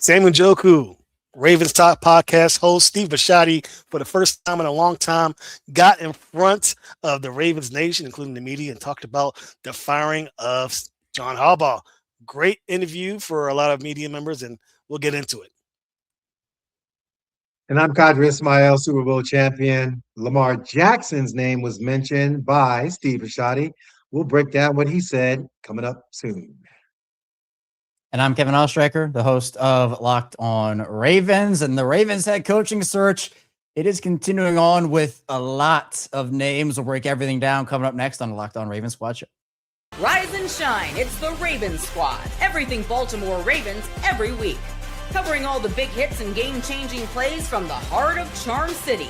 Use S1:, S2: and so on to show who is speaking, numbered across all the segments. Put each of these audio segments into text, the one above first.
S1: Sam Njoku, Ravens Talk podcast host Steve Bisciotti, for the first time in a long time, got in front of the Ravens Nation, including the media, and talked about the firing of John Harbaugh. Great interview for a lot of media members, and we'll get into it.
S2: And I'm Kadri Ismail, Super Bowl champion. Lamar Jackson's name was mentioned by Steve Bisciotti. We'll break down what he said coming up soon.
S3: And I'm Kevin Oestreicher, the host of Locked On Ravens, and the Ravens head coaching search. It is continuing on with a lot of names. We'll break everything down coming up next on the Locked On Ravens Squad Show.
S4: Rise and shine. It's the Ravens Squad. Everything Baltimore Ravens every week. Covering all the big hits and game-changing plays from the heart of Charm City.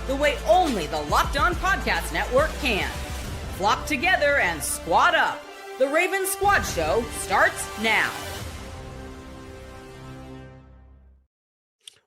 S4: The way only the Locked On Podcast Network can. Flock together and squad up. The Ravens Squad Show starts now.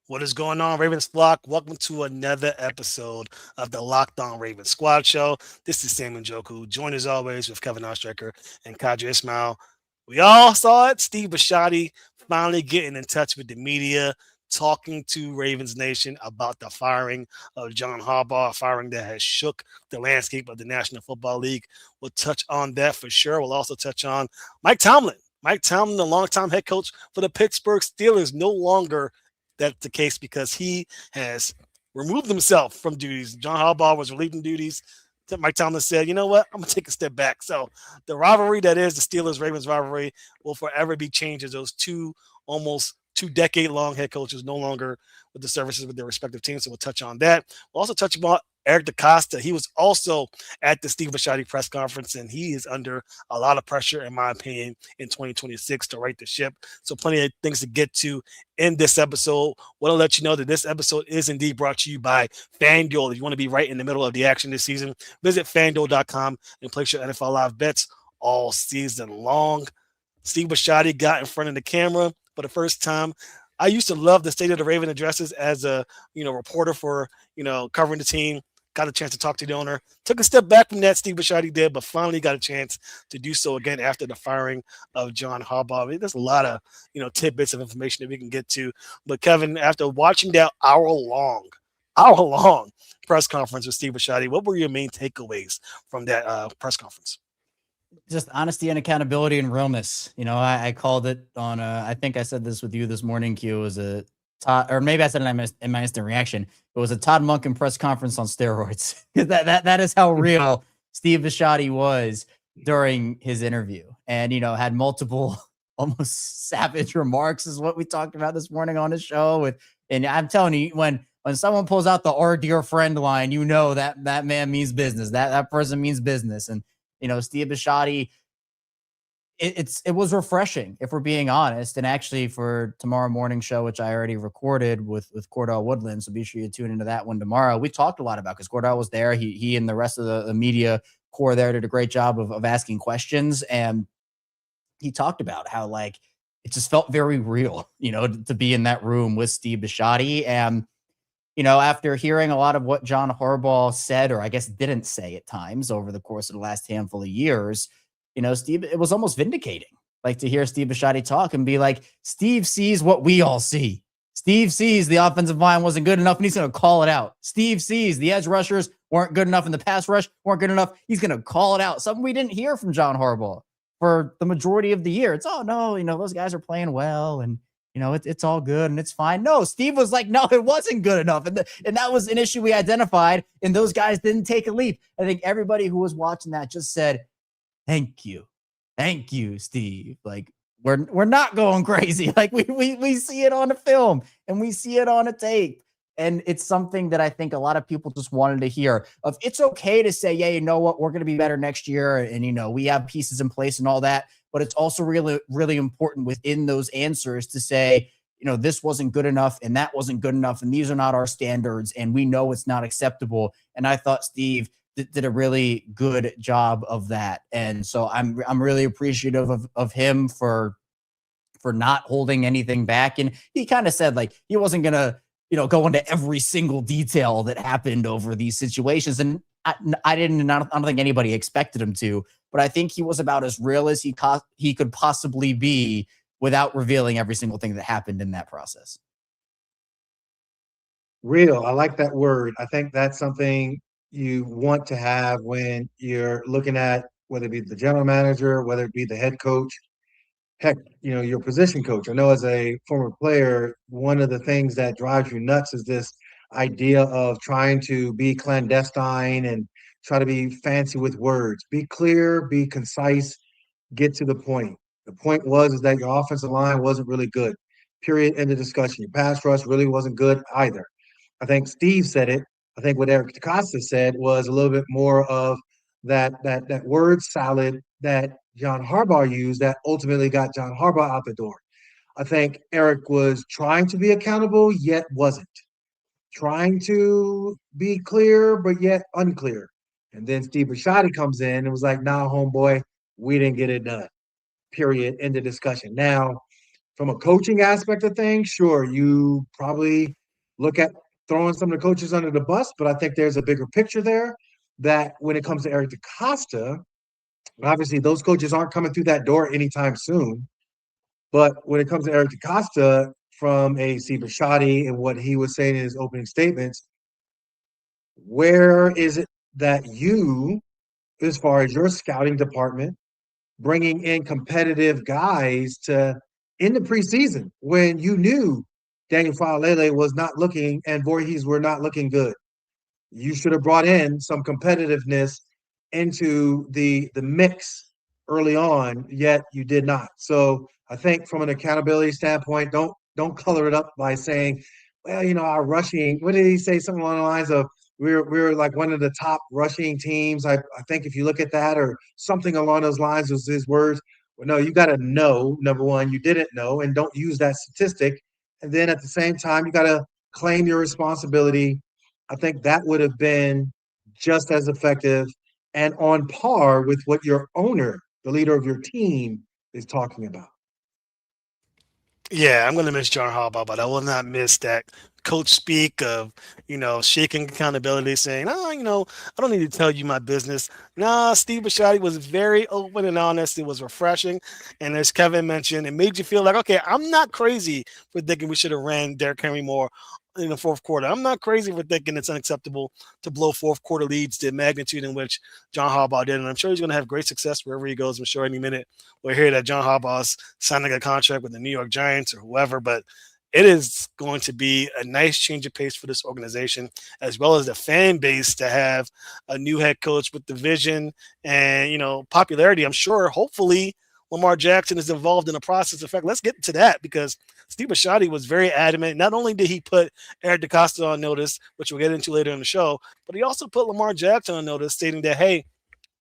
S1: What is going on, Ravens flock? Welcome to another episode of the Locked On Ravens Squad Show. This is Sam Njoku, joined as always with Kevin Oestreicher and Kadri Ismail. We all saw it. Steve Bisciotti finally getting in touch with the media, talking to Ravens Nation about the firing of John Harbaugh, a firing that has shook the landscape of the National Football League. We'll touch on that for sure. We'll also touch on Mike Tomlin. Mike Tomlin, the longtime head coach for the Pittsburgh Steelers, no longer that's the case because he has removed himself from duties. John Harbaugh was relieving duties. Mike Tomlin said, you know what, I'm going to take a step back. So the rivalry that is the Steelers-Ravens rivalry will forever be changed as those almost two-decade-long head coaches no longer with the services with their respective teams. So we'll touch on that. We'll also touch about Eric DeCosta. He was also at the Steve Bisciotti press conference, and he is under a lot of pressure, in my opinion, in 2026 to right the ship. So plenty of things to get to in this episode. Want to let you know that this episode is indeed brought to you by FanDuel. If you want to be right in the middle of the action this season, visit FanDuel.com and place your NFL live bets all season long. Steve Bisciotti got in front of the camera for the first time. I used to love the State of the Raven addresses as a reporter for covering the team. Got a chance to talk to the owner. Took a step back from that, Steve Bisciotti did, but finally got a chance to do so again after the firing of John Harbaugh. I mean, there's a lot of tidbits of information that we can get to. But Kevin, after watching that hour-long press conference with Steve Bisciotti, what were your main takeaways from that press conference?
S3: Just honesty and accountability and realness. I called it on, I think I said this with you this morning, Q, it was a Todd, or maybe I said it in my instant reaction. It was a Todd Monken press conference on steroids. that is how real Steve Bisciotti was during his interview, and had multiple almost savage remarks, is what we talked about this morning on his show. And I'm telling you, when someone pulls out the "our dear friend" line, that man means business. That person means business. And Steve Bisciotti. It was refreshing, if we're being honest. And actually, for tomorrow morning show, which I already recorded with Cordell Woodland, so be sure you tune into that one tomorrow. We talked a lot about, because Cordell was there. He and the rest of the media corps there did a great job of asking questions, and he talked about how it just felt very real, to be in that room with Steve Bisciotti. And after hearing a lot of what John Harbaugh said, or I guess didn't say at times over the course of the last handful of years, Steve, it was almost vindicating, to hear Steve Bisciotti talk and be like, Steve sees what we all see. Steve sees the offensive line wasn't good enough, and he's going to call it out. Steve sees the edge rushers weren't good enough and the pass rush weren't good enough. He's going to call it out. Something we didn't hear from John Harbaugh for the majority of the year. It's, oh, no, those guys are playing well, and, it's all good and it's fine. No, Steve was like, no, it wasn't good enough. And that was an issue we identified, and those guys didn't take a leap. I think everybody who was watching that just said, Thank you, Steve. We're not going crazy. We see it on the film and we see it on a tape. And it's something that I think a lot of people just wanted to hear. It's okay to say, yeah, you know what, we're going to be better next year. And, we have pieces in place and all that. But it's also really, really important within those answers to say, this wasn't good enough and that wasn't good enough. And these are not our standards. And we know it's not acceptable. And I thought Steve did a really good job of that. And so I'm really appreciative of him for not holding anything back. And he kind of said he wasn't going to, go into every single detail that happened over these situations. And I don't think anybody expected him to, but I think he was about as real as he could possibly be without revealing every single thing that happened in that process.
S2: Real. I like that word. I think that's something you want to have when you're looking at whether it be the general manager, whether it be the head coach, heck, your position coach. I know as a former player, one of the things that drives you nuts is this idea of trying to be clandestine and try to be fancy with words. Be clear, be concise, get to the point. The point was is that your offensive line wasn't really good. Period. End of discussion. Your pass rush really wasn't good either. I think Steve said it. I think what Eric DeCosta said was a little bit more of that word salad that John Harbaugh used that ultimately got John Harbaugh out the door. I think Eric was trying to be accountable, yet wasn't. Trying to be clear, but yet unclear. And then Steve Bisciotti comes in and was like, nah, homeboy, we didn't get it done. Period. End of discussion. Now, from a coaching aspect of things, sure, you probably look at throwing some of the coaches under the bus, but I think there's a bigger picture there that when it comes to Eric DeCosta, obviously those coaches aren't coming through that door anytime soon. But when it comes to Eric DeCosta, from a Steve Bisciotti and what he was saying in his opening statements, where is it that you, as far as your scouting department, bringing in competitive guys to in the preseason when you knew Daniel Faalele was not looking and Voorhees were not looking good? You should have brought in some competitiveness into the mix early on, yet you did not. So I think from an accountability standpoint, don't color it up by saying, well, our rushing, what did he say? Something along the lines of we're like one of the top rushing teams. I think if you look at that or something along those lines was his words. Well, no, you got to know, number one, you didn't know, and don't use that statistic. And then at the same time, you got to claim your responsibility. I think that would have been just as effective and on par with what your owner, the leader of your team, is talking about.
S1: Yeah, I'm going to miss John Harbaugh, but I will not miss that coach speak of, shaking accountability, saying, I don't need to tell you my business. Nah, Steve Bisciotti was very open and honest. It was refreshing. And as Kevin mentioned, it made you feel like, okay, I'm not crazy for thinking we should have ran Derrick Henry more in the fourth quarter. I'm not crazy for thinking it's unacceptable to blow fourth quarter leads the magnitude in which John Harbaugh did. And I'm sure he's going to have great success wherever he goes. I'm sure any minute we'll hear that John Harbaugh's signing a contract with the New York Giants or whoever. But it is going to be a nice change of pace for this organization, as well as the fan base, to have a new head coach with the vision and, popularity. I'm sure, hopefully, Lamar Jackson is involved in the process. In fact, let's get to that because Steve Bisciotti was very adamant. Not only did he put Eric DeCosta on notice, which we'll get into later in the show, but he also put Lamar Jackson on notice, stating that, hey,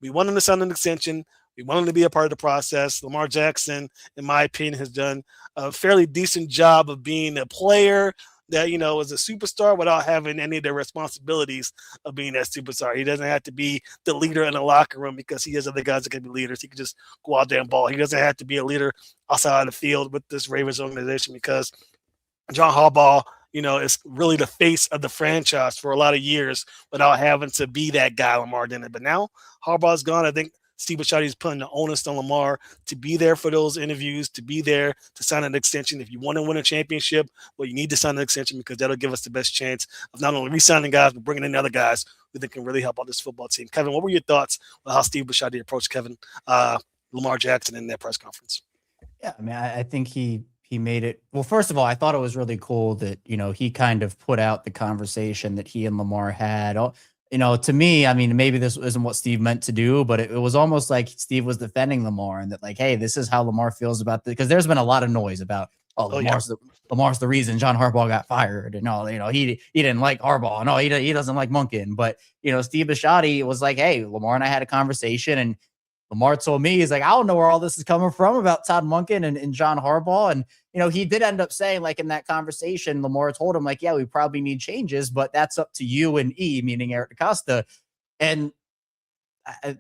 S1: we want him to sign an extension. We want him to be a part of the process. Lamar Jackson, in my opinion, has done a fairly decent job of being a player that, is a superstar without having any of the responsibilities of being that superstar. He doesn't have to be the leader in the locker room because he has other guys that can be leaders. He can just go out there and ball. He doesn't have to be a leader outside of the field with this Ravens organization because John Harbaugh, is really the face of the franchise for a lot of years without having to be that guy Lamar did it. But now Harbaugh's gone. I think Steve Bisciotti is putting the onus on Lamar to be there for those interviews, to be there to sign an extension. If you want to win a championship, well, you need to sign an extension because that'll give us the best chance of not only re-signing guys, but bringing in other guys who think can really help out this football team. Kevin, what were your thoughts on how Steve Bisciotti approached Lamar Jackson in that press conference?
S3: Yeah, I mean, I think he made it. Well, first of all, I thought it was really cool that, he kind of put out the conversation that he and Lamar had. To me, I mean, maybe this isn't what Steve meant to do, but it was almost like Steve was defending Lamar and that, like, hey, this is how Lamar feels about this. Because there's been a lot of noise about, Lamar's the reason John Harbaugh got fired. And he didn't like Harbaugh. No, he doesn't like Monken. But, Steve Bisciotti was like, hey, Lamar and I had a conversation, and Lamar told me, he's like, I don't know where all this is coming from about Todd Monken and John Harbaugh. And, he did end up saying, like, in that conversation, Lamar told him, like, yeah, we probably need changes, but that's up to you and E, meaning Eric DeCosta. And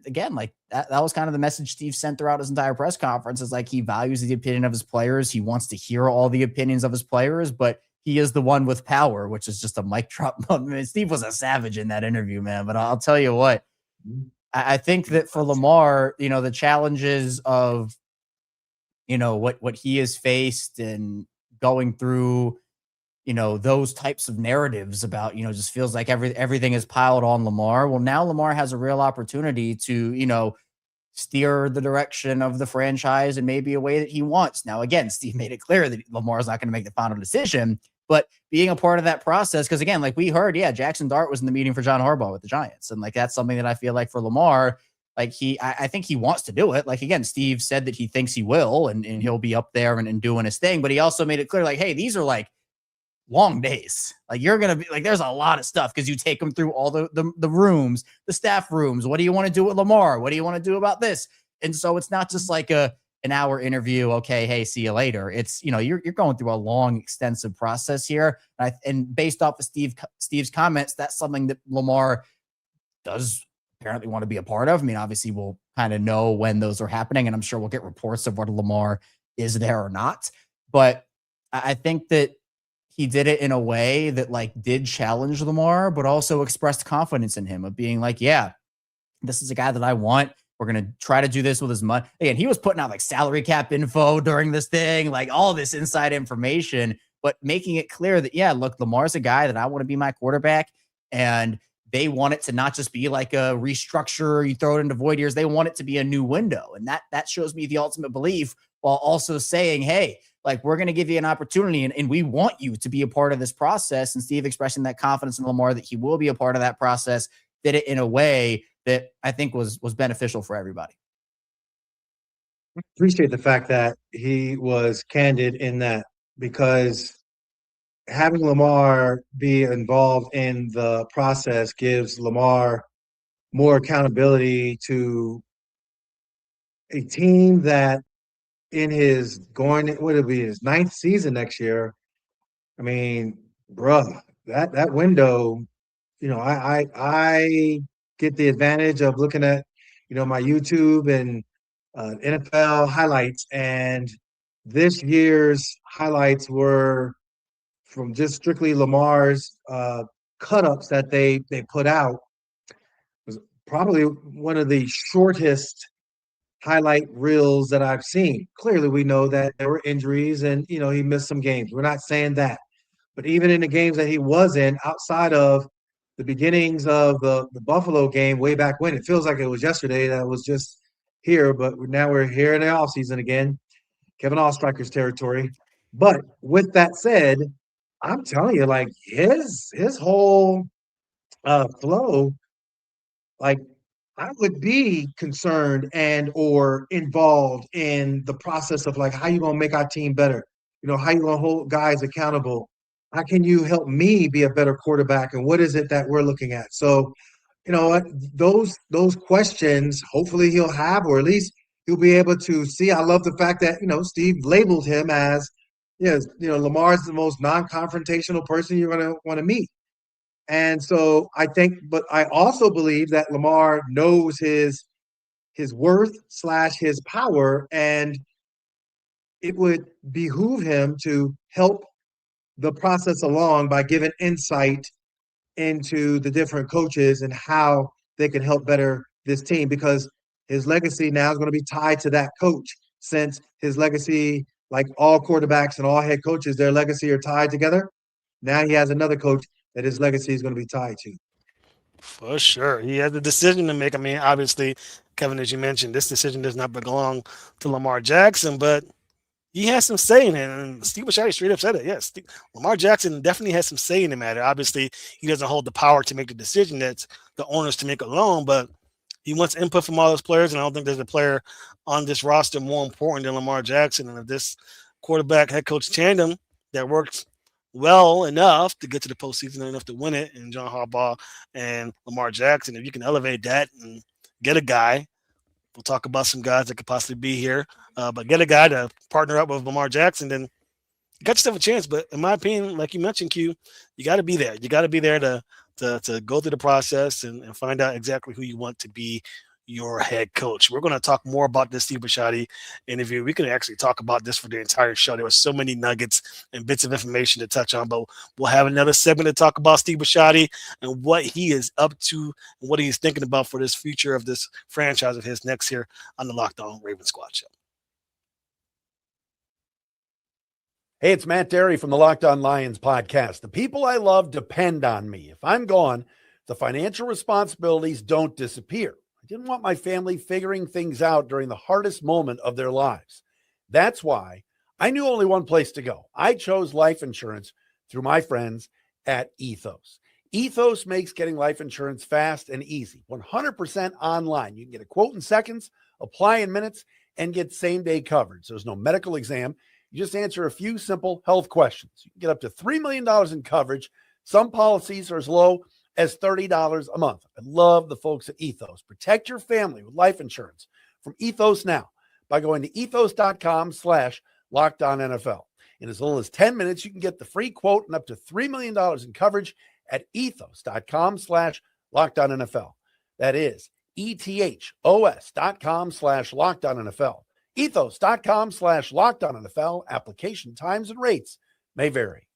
S3: again, like that was kind of the message Steve sent throughout his entire press conference, is like, he values the opinion of his players. He wants to hear all the opinions of his players, but he is the one with power, which is just a mic drop. I mean, Steve was a savage in that interview, man. But I'll tell you what, I think that for Lamar, the challenges of what he has faced and going through, those types of narratives about, just feels like everything is piled on Lamar. Well, now Lamar has a real opportunity to, steer the direction of the franchise in maybe a way that he wants. Now, again, Steve made it clear that Lamar is not going to make the final decision, but being a part of that process, because again, like we heard, Jackson Dart was in the meeting for John Harbaugh with the Giants. And like, that's something that I feel like for Lamar, like I think he wants to do it. Like, again, Steve said that he thinks he will, and he'll be up there and doing his thing, but he also made it clear, like, hey, these are like long days. Like, you're going to be like, there's a lot of stuff because you take them through all the rooms, the staff rooms. What do you want to do with Lamar? What do you want to do about this? And so it's not just like an hour interview. Okay, hey, see you later. It's, you're going through a long, extensive process here. And based off of Steve's comments, that's something that Lamar does apparently want to be a part of. I mean, obviously we'll kind of know when those are happening, and I'm sure we'll get reports of whether Lamar is there or not. But I think that he did it in a way that like did challenge Lamar, but also expressed confidence in him of being like, yeah, this is a guy that I want. We're going to try to do this with his money. Again, he was putting out like salary cap info during this thing, like all this inside information, but making it clear that, yeah, look, Lamar's a guy that I want to be my quarterback. And they want it to not just be like a restructure, you throw it into void years. They want it to be a new window. And that shows me the ultimate belief, while also saying, hey, like, we're going to give you an opportunity and we want you to be a part of this process. And Steve expressing that confidence in Lamar that he will be a part of that process, did it in a way that I think was beneficial for everybody.
S2: Appreciate the fact that he was candid in that, because having Lamar be involved in the process gives Lamar more accountability to a team that in his his ninth season next year. I mean, bruh, that window, I get the advantage of looking at, my YouTube and NFL highlights, and this year's highlights were from just strictly Lamar's cut-ups that they put out. It was probably one of the shortest highlight reels that I've seen. Clearly, we know that there were injuries and, he missed some games. We're not saying that. But even in the games that he was in, outside of the beginnings of the Buffalo game way back when, it feels like it was yesterday that was just here, but now we're here in the offseason again, Kevin Oestreicher's territory. But with that said, I'm telling you, like, his whole flow, like, I would be concerned and or involved in the process of like, how you gonna make our team better? How you gonna hold guys accountable? How can you help me be a better quarterback? And what is it that we're looking at? So, what those questions, hopefully he'll have, or at least he'll be able to see. I love the fact that, Steve labeled him as, yes, Lamar's the most non-confrontational person you're gonna want to meet. And so I think, but I also believe that Lamar knows his worth / his power, and it would behoove him to help the process along by giving insight into the different coaches and how they can help better this team, because his legacy now is going to be tied to that coach, since his legacy, like all quarterbacks and all head coaches, their legacy are tied together. Now he has another coach that his legacy is going to be tied to.
S1: For sure. He has a decision to make. I mean, obviously, Kevin, as you mentioned, this decision does not belong to Lamar Jackson, but he has some say in it. And Steve Bisciotti straight up said it. Yes, Lamar Jackson definitely has some say in the matter. Obviously, he doesn't hold the power to make the decision. That's the owners to make alone, but he wants input from all those players, and I don't think there's a player on this roster more important than Lamar Jackson. And if this quarterback head coach tandem that works well enough to get to the postseason and enough to win it, and John Harbaugh and Lamar Jackson, if you can elevate that and get a guy, we'll talk about some guys that could possibly be here, but get a guy to partner up with Lamar Jackson, then you got yourself a chance. But in my opinion, like you mentioned, Q, you got to be there. You got to be there to go through the process and find out exactly who you want to be your head coach. We're going to talk more about this Steve Bisciotti interview. We can actually talk about this for the entire show. There were so many nuggets and bits of information to touch on, but we'll have another segment to talk about Steve Bisciotti and what he is up to and what he's thinking about for this future of this franchise of his next here on the Locked On Ravens Squad show.
S5: Hey, it's Matt Derry from the Locked On Lions podcast. The people I love depend on me. If I'm gone, the financial responsibilities don't disappear. I didn't want my family figuring things out during the hardest moment of their lives. That's why I knew only one place to go. I chose life insurance through my friends at Ethos. Ethos makes getting life insurance fast and easy, 100% online. You can get a quote in seconds, apply in minutes, and get same-day coverage. There's no medical exam. You just answer a few simple health questions. You can get up to $3 million in coverage. Some policies are as low as $30 a month. I love the folks at Ethos. Protect your family with life insurance from Ethos now by going to ethos.com/LockedOnNFL. In as little as 10 minutes, you can get the free quote and up to $3 million in coverage at ethos.com/LockedOnNFL. That is ETHOS.com/LockedOnNFL. Ethos.com/LockedOnNFL. Application times and rates may vary.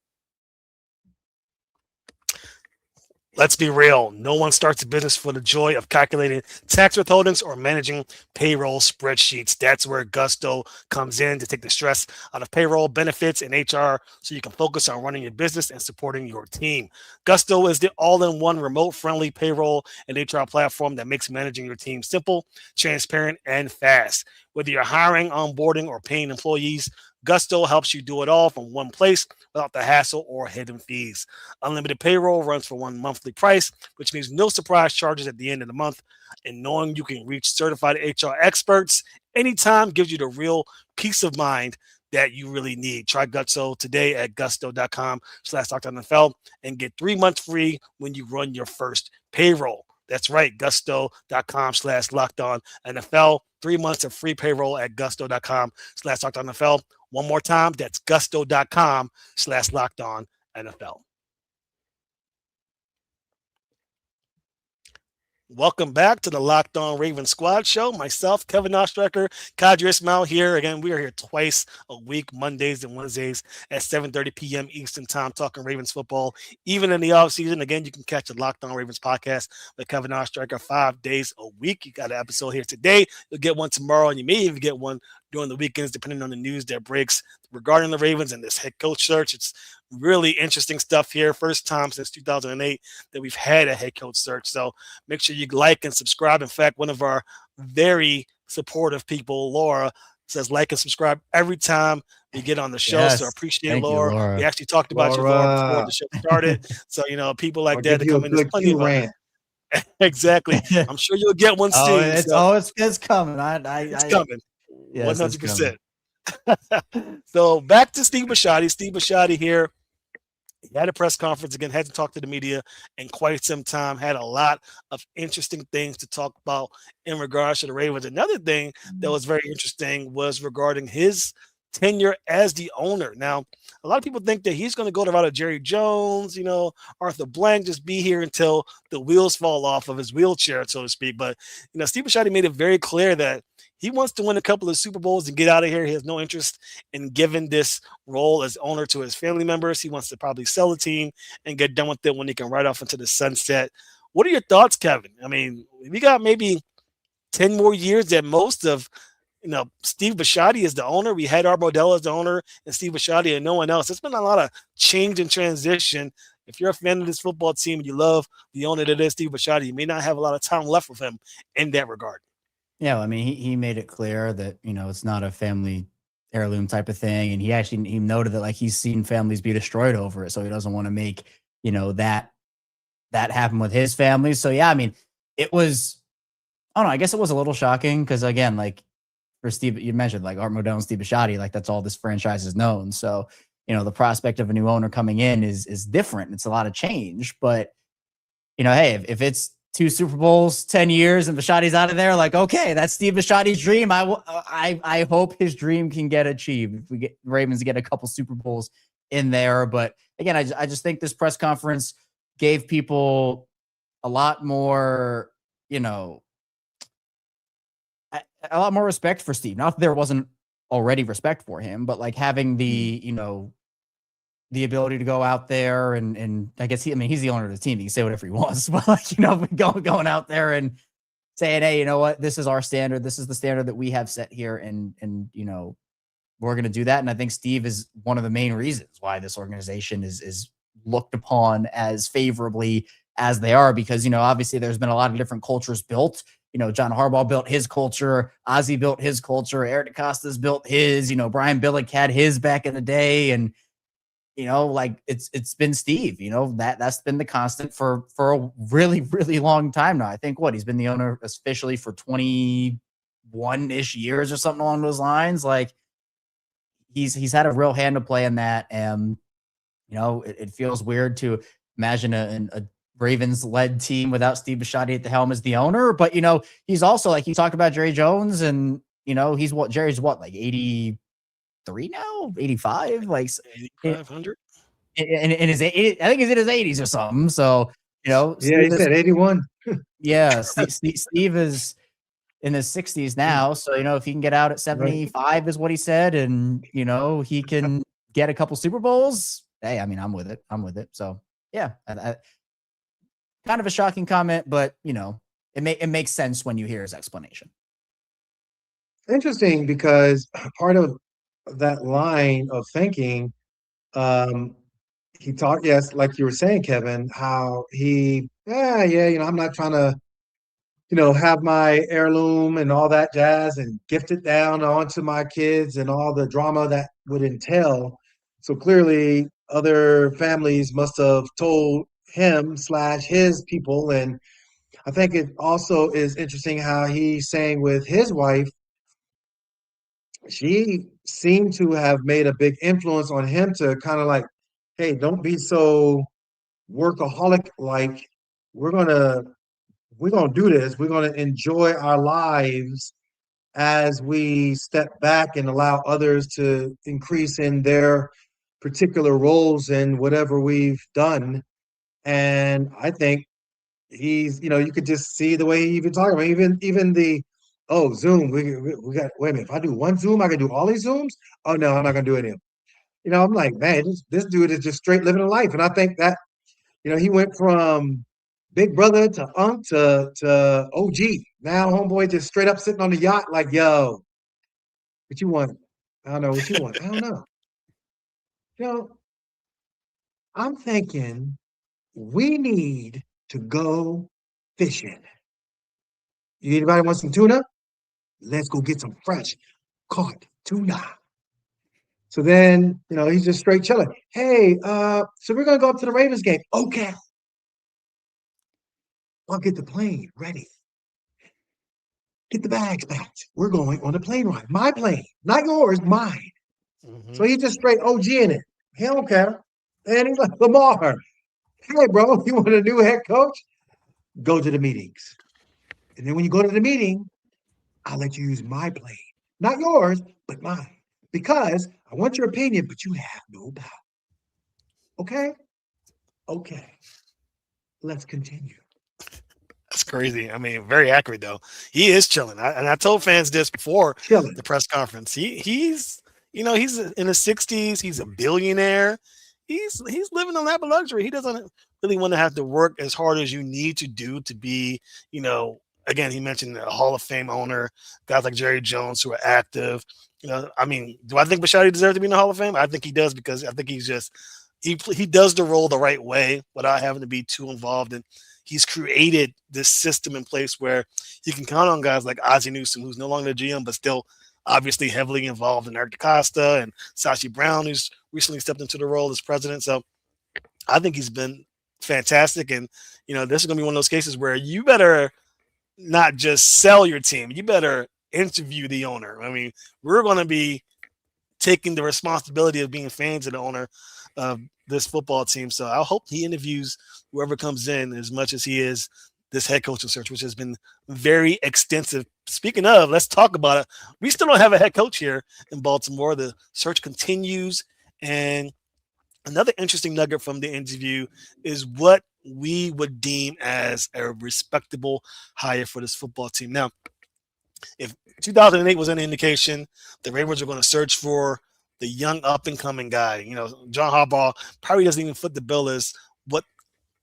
S1: Let's be real. No one starts a business for the joy of calculating tax withholdings or managing payroll spreadsheets. That's where Gusto comes in to take the stress out of payroll, benefits, and HR so you can focus on running your business and supporting your team. Gusto is the all-in-one remote-friendly payroll and HR platform that makes managing your team simple, transparent, and fast. Whether you're hiring, onboarding, or paying employees, Gusto helps you do it all from one place without the hassle or hidden fees. Unlimited payroll runs for one monthly price, which means no surprise charges at the end of the month. And knowing you can reach certified HR experts anytime gives you the real peace of mind that you really need. Try Gusto today at gusto.com/LockedOnNFL and get 3 months free when you run your first payroll. That's right, gusto.com/LockedOnNFL. 3 months of free payroll at gusto.com/LockedOnNFL. One more time, that's gusto.com/LockedOnNFL. Welcome back to the Locked On Ravens Squad Show. Myself, Kevin Oestreicher, Kadri Ismail here. Again, we are here twice a week, Mondays and Wednesdays at 7:30 p.m. Eastern Time, talking Ravens football. Even in the offseason, again, you can catch the Locked On Ravens podcast with Kevin Oestreicher 5 days a week. You got an episode here today. You'll get one tomorrow, and you may even get one during the weekends, depending on the news that breaks regarding the Ravens and this head coach search. It's really interesting stuff here. First time since 2008 that we've had a head coach search. So make sure you like and subscribe. In fact, one of our very supportive people, Laura, says like and subscribe every time we get on the show.
S3: Yes.
S1: So I appreciate
S3: Thank you,
S1: Laura.
S3: Laura.
S1: We actually talked about you, Laura, before the show started. So, people like that to come in. There's plenty of
S2: rant.
S1: Exactly. I'm sure you'll get one soon.
S3: It's coming.
S1: It's coming.
S3: Yes,
S1: 100%. So back to Steve Bisciotti. Steve Bisciotti here. He had a press conference again, hadn't talked to the media in quite some time, had a lot of interesting things to talk about in regards to the Ravens. Another thing that was very interesting was regarding his tenure as the owner. Now, a lot of people think that he's going to go the route of Jerry Jones, Arthur Blank, just be here until the wheels fall off of his wheelchair, so to speak. But, Steve Bisciotti made it very clear that he wants to win a couple of Super Bowls and get out of here. He has no interest in giving this role as owner to his family members. He wants to probably sell the team and get done with it when he can ride off into the sunset. What are your thoughts, Kevin? I mean, we got maybe 10 more years at most of, Steve Bisciotti as the owner. We had Harbaugh as the owner and Steve Bisciotti and no one else. It's been a lot of change and transition. If you're a fan of this football team and you love the owner that is Steve Bisciotti, you may not have a lot of time left with him in that regard.
S3: Yeah, I mean, he made it clear that, it's not a family heirloom type of thing. And he noted that, like, he's seen families be destroyed over it. So he doesn't want to make, that happen with his family. So, yeah, I mean, it was, I don't know, I guess it was a little shocking because, again, like, for Steve, you mentioned, like, Art Modell and Steve Bisciotti, like, that's all this franchise is known. So, the prospect of a new owner coming in is different. It's a lot of change. But, hey, if it's 2 Super Bowls, 10 years, and Bisciotti's out of there, like, okay, that's Steve Bisciotti's dream. I hope his dream can get achieved. If we get Ravens to get a couple Super Bowls in there. But again, I just think this press conference gave people a lot more, a lot more respect for Steve. Not that there wasn't already respect for him, but like having the, the ability to go out there and I guess he's the owner of the team. He can say whatever he wants, but like, going out there and saying, hey, you know what, this is our standard. This is the standard that we have set here. And we're going to do that. And I think Steve is one of the main reasons why this organization is looked upon as favorably as they are, because, obviously there's been a lot of different cultures built. John Harbaugh built his culture. Ozzie built his culture. Eric DeCosta's built his. Brian Billick had his back in the day. And, it's been Steve, that's been the constant for a really, really long time now. I think he's been the owner officially for 21-ish years or something along those lines. Like, he's had a real hand to play in that. And, it feels weird to imagine a Ravens-led team without Steve Bisciotti at the helm as the owner. But, he's also, like, you talk about Jerry Jones, and, Jerry's like 83 now, 85, like
S1: 8,500.
S3: In his, I think he's in his 80s or something. So,
S2: yeah, he said 81.
S3: Yeah, Steve is in his 60s now. So, if he can get out at 75 is what he said, and, he can get a couple Super Bowls, hey, I mean, I'm with it. So, yeah, kind of a shocking comment, but, it makes sense when you hear his explanation.
S2: Interesting, because part of that line of thinking, he talked, yes, like you were saying, Kevin, how I'm not trying to, have my heirloom and all that jazz and gift it down onto my kids and all the drama that would entail. So clearly other families must have told him / his people. And I think it also is interesting how he's saying with his wife, she seemed to have made a big influence on him to kind of like, hey, don't be so workaholic. Like, we're gonna do this. We're gonna enjoy our lives as we step back and allow others to increase in their particular roles in whatever we've done. And I think he's, you could just see the way he even talking about even the Zoom. We got, wait a minute, if I do one Zoom, I can do all these Zooms. Oh no, I'm not gonna do any of them. I'm like, man, this dude is just straight living a life. And I think that, he went from big brother to Unc to OG. Now homeboy just straight up sitting on the yacht like, yo, what you want? I don't know what you want. I don't know. I'm thinking we need to go fishing. Anybody want some tuna? Let's go get some fresh caught tuna. So then, he's just straight chilling. Hey, so we're going to go up to the Ravens game. Okay. I'll get the plane ready. Get the bags packed. We're going on a plane ride. My plane, not yours, mine. Mm-hmm. So he's just straight OG in it. He don't care. And he's like, Lamar, hey, bro, you want a new head coach? Go to the meetings. And then when you go to the meeting, I'll let you use my plane. Not yours, but mine. Because I want your opinion, but you have no power. Okay? Okay. Let's continue.
S1: That's crazy. I mean, very accurate though. He is chilling. I told fans this before the press conference. He's in his 60s. He's a billionaire. He's living a lap of luxury. He doesn't really want to have to work as hard as you need to do to be, again, he mentioned a Hall of Fame owner, guys like Jerry Jones who are active. I mean, do I think Bisciotti deserves to be in the Hall of Fame? I think he does, because I think he's just he does the role the right way without having to be too involved. And he's created this system in place where you can count on guys like Ozzie Newsome, who's no longer the GM, but still obviously heavily involved in Eric DeCosta, and Sashi Brown, who's recently stepped into the role as president. So I think he's been fantastic. And, this is going to be one of those cases where you better not just sell your team. You better interview the owner. I mean, we're going to be taking the responsibility of being fans of the owner of this football team. So I hope he interviews whoever comes in as much as he is this head coaching search, which has been very extensive. Speaking of, let's talk about it. We still don't have a head coach here in Baltimore. The search continues. And another interesting nugget from the interview is what we would deem as a respectable hire for this football team. Now, if 2008 was an indication, the Ravens are going to search for the young up-and-coming guy. John Harbaugh probably doesn't even fit the bill as what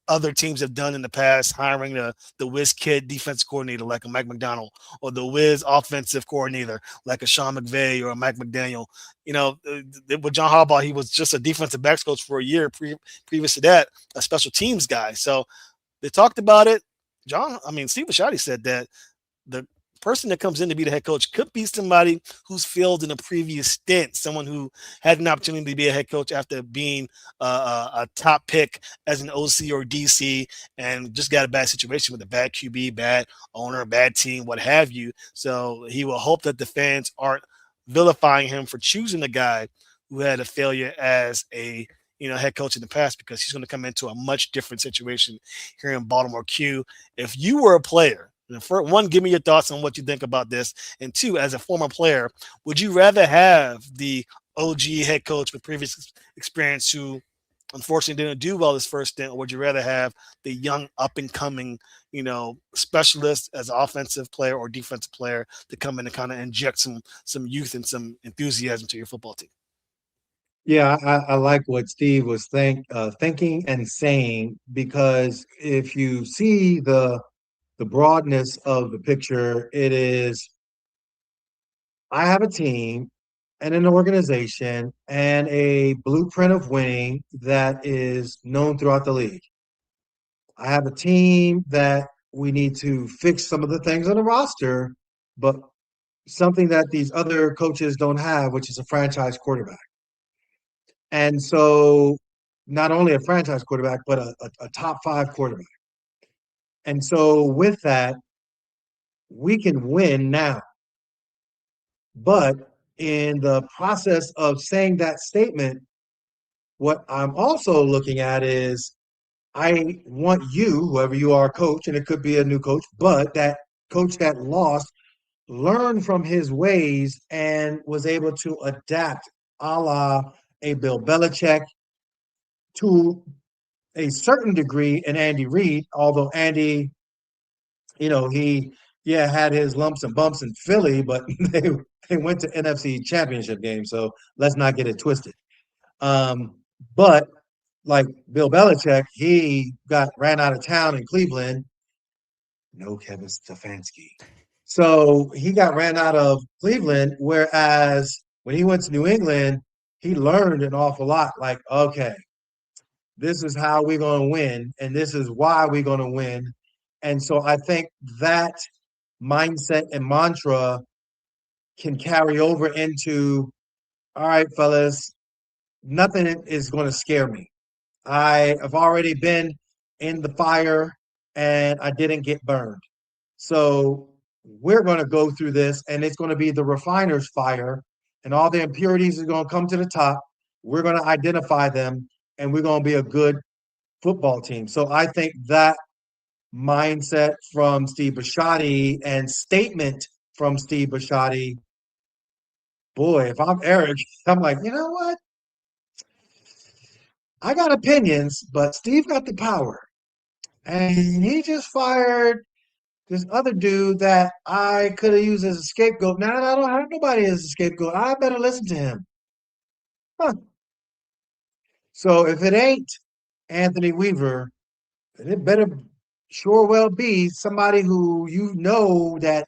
S1: other teams have done in the past, hiring the whiz kid defense coordinator like a Mike McDonald, or the whiz offensive coordinator like a Sean McVay or a Mike McDaniel. With John Harbaugh, he was just a defensive backs coach for a year. Previous to that, a special teams guy. So they talked about it. Steve Bisciotti said that the person that comes in to be the head coach could be somebody who's failed in a previous stint, someone who had an opportunity to be a head coach after being a top pick as an OC or DC and just got a bad situation with a bad QB, bad owner, bad team, what have you. So he will hope that the fans aren't vilifying him for choosing a guy who had a failure as a head coach in the past, because he's going to come into a much different situation here in Baltimore. Q, if you were a player, for one, give me your thoughts on what you think about this. And two, as a former player, would you rather have the OG head coach with previous experience who unfortunately didn't do well his first stint, or would you rather have the young up and coming, specialist as an offensive player or defensive player to come in and kind of inject some youth and some enthusiasm to your football team?
S2: Yeah, I like what Steve was thinking and saying, because if you see the broadness of the picture, it is, I have a team and an organization and a blueprint of winning that is known throughout the league. I have a team that we need to fix some of the things on the roster, but something that these other coaches don't have, which is a franchise quarterback. And so not only a franchise quarterback, but a top 5 quarterback. And so with that, we can win now. But in the process of saying that statement, what I'm also looking at is, I want you, whoever you are, coach, and it could be a new coach, but that coach that lost learned from his ways and was able to adapt, a la a Bill Belichick, to a certain degree in Andy Reid, although Andy, he had his lumps and bumps in Philly, but they went to NFC Championship games, so let's not get it twisted. But like Bill Belichick, he got ran out of town in Cleveland. No Kevin Stefanski. So he got ran out of Cleveland, whereas when he went to New England, he learned an awful lot. Like, okay, this is how we're going to win, and this is why we're going to win. And so I think that mindset and mantra can carry over into, all right, fellas, nothing is going to scare me. I have already been in the fire and I didn't get burned. So we're going to go through this, and it's going to be the refiner's fire, and all the impurities are going to come to the top. We're going to identify them, and we're going to be a good football team. So I think that mindset from Steve Bisciotti and statement from Steve Bisciotti, boy, if I'm Eric, I'm like, you know what? I got opinions, but Steve got the power. And he just fired this other dude that I could have used as a scapegoat. Now I don't have nobody as a scapegoat. I better listen to him. Huh. So if it ain't Anthony Weaver, then it better sure well be somebody who that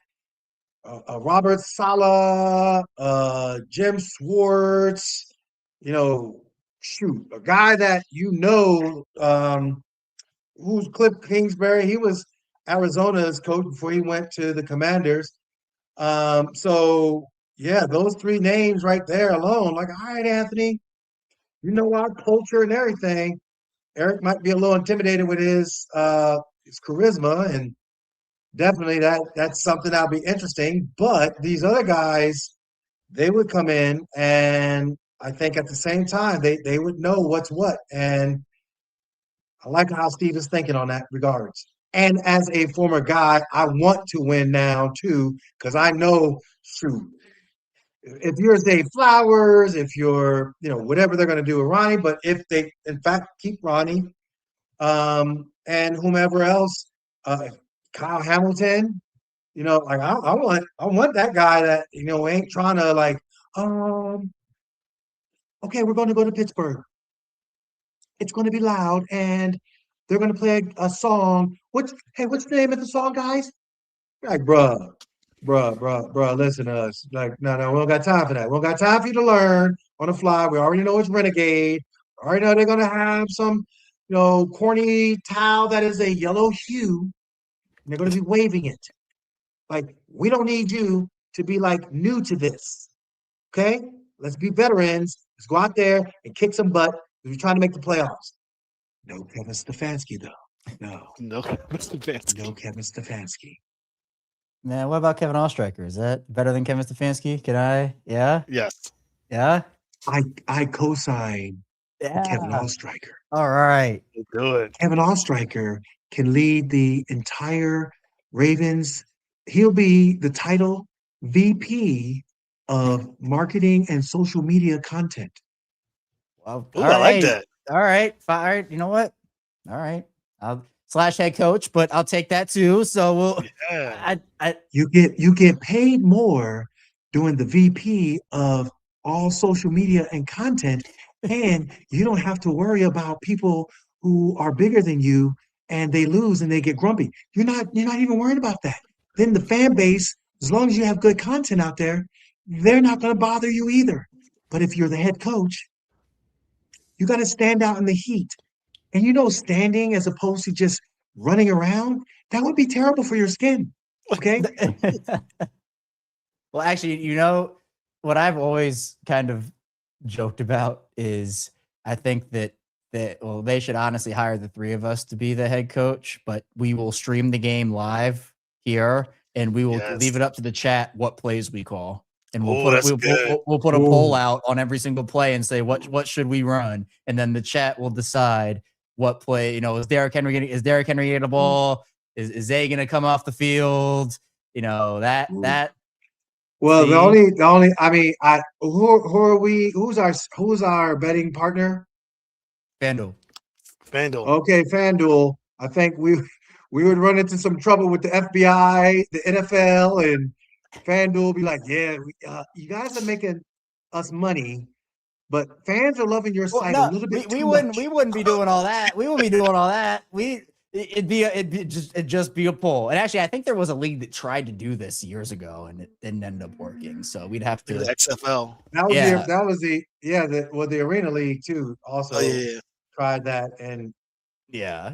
S2: Robert Saleh, Jim Schwartz, a guy that who's Cliff Kingsbury. He was Arizona's coach before he went to the Commanders. So yeah, those 3 names right there alone, like, all right, Anthony, our culture and everything. Eric might be a little intimidated with his charisma, and definitely that's something that'll be interesting. But these other guys, they would come in, and I think at the same time they would know what's what. And I like how Steve is thinking on that regards. And as a former guy, I want to win now too, because I know, shoot, if you're Zay Flowers, if you're, whatever they're going to do with Ronnie, but if they, in fact, keep Ronnie, and whomever else, Kyle Hamilton, like I want that guy that, ain't trying to like, okay, we're going to go to Pittsburgh. It's going to be loud, and they're going to play a song. What's the name of the song, guys? Like, bruh, listen to us. Like, no, we don't got time for that. We don't got time for you to learn on the fly. We already know it's Renegade. We already know they're going to have some, corny towel that is a yellow hue. And they're going to be waving it. Like, we don't need you to be like new to this. Okay? Let's be veterans. Let's go out there and kick some butt. We're trying to make the playoffs. No Kevin Stefanski, though.
S1: No, Mr. Fancy.
S2: No Kevin Stefanski.
S3: Man, what about Kevin Oestreicher? Is that better than Kevin Stefanski? Can I? Yeah.
S1: Yes.
S3: Yeah.
S2: I co-sign Kevin Oestreicher.
S3: All right.
S1: Good.
S2: Kevin Oestreicher can lead the entire Ravens. He'll be the title VP of marketing and social media content.
S3: Well,
S1: Ooh, I like that.
S3: All right. Fine. You know what? All right. I'll / head coach, but I'll take that too. So we'll.
S1: Yeah.
S2: You get paid more doing the VP of all social media and content, and you don't have to worry about people who are bigger than you and they lose and they get grumpy. You're not even worried about that. Then the fan base, as long as you have good content out there, they're not going to bother you either. But if you're the head coach, you got to stand out in the heat. And standing as opposed to just running around, that would be terrible for your skin. Okay?
S3: Well, actually, what I've always kind of joked about is I think that they should honestly hire the three of us to be the head coach, but we will stream the game live here and we will leave it up to the chat what plays we call. And we'll put a poll out on every single play and say what should we run, and then the chat will decide what play. Is Derrick Henry getting a ball? Is Zay going to come off the field? That.
S2: Well, the only. I mean, who are we? Who's our betting partner?
S3: FanDuel.
S2: Okay, FanDuel. I think we would run into some trouble with the FBI, the NFL, and FanDuel be like, yeah, you guys are making us money, but fans are loving your site a little bit too much.
S3: We wouldn't be doing all that. We wouldn't be doing all that. It'd just be a poll. And actually, I think there was a league that tried to do this years ago, and it didn't end up working. So we'd have to.
S1: The XFL.
S2: That was the Arena League too. Also tried that, and
S3: yeah.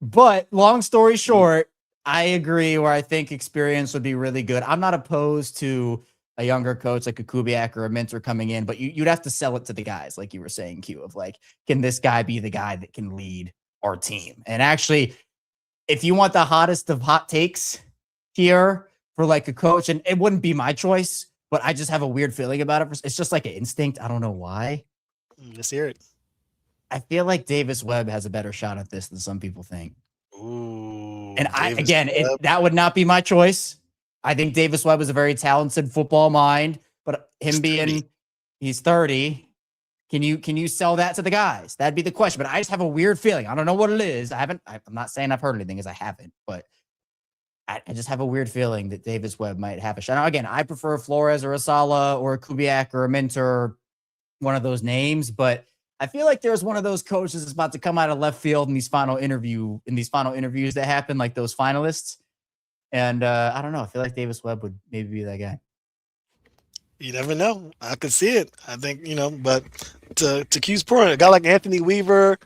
S3: But long story short, I agree where I think experience would be really good. I'm not opposed to a younger coach like a Kubiak or a Minter coming in, but you'd have to sell it to the guys, like you were saying, Q, of like, can this guy be the guy that can lead our team? And actually, if you want the hottest of hot takes here for like a coach, and it wouldn't be my choice, but I just have a weird feeling about it. It's just like an instinct. I don't know why.
S1: Let's hear it.
S3: I feel like Davis Webb has a better shot at this than some people think.
S1: Ooh,
S3: and that would not be my choice. I think Davis Webb is a very talented football mind, but he's 30. Can you sell that to the guys? That'd be the question. But I just have a weird feeling. I don't know what it is. I'm not saying I've heard anything, as I haven't, but I just have a weird feeling that Davis Webb might have a shot. Now, again, I prefer Flores or a Sala or a Kubiak or a Minter, one of those names, but I feel like there's one of those coaches that's about to come out of left field in these final interviews that happen, like those finalists. And I don't know. I feel like Davis Webb would maybe be that guy.
S1: You never know. I could see it. I think, but to Q's point, a guy like Anthony Weaver,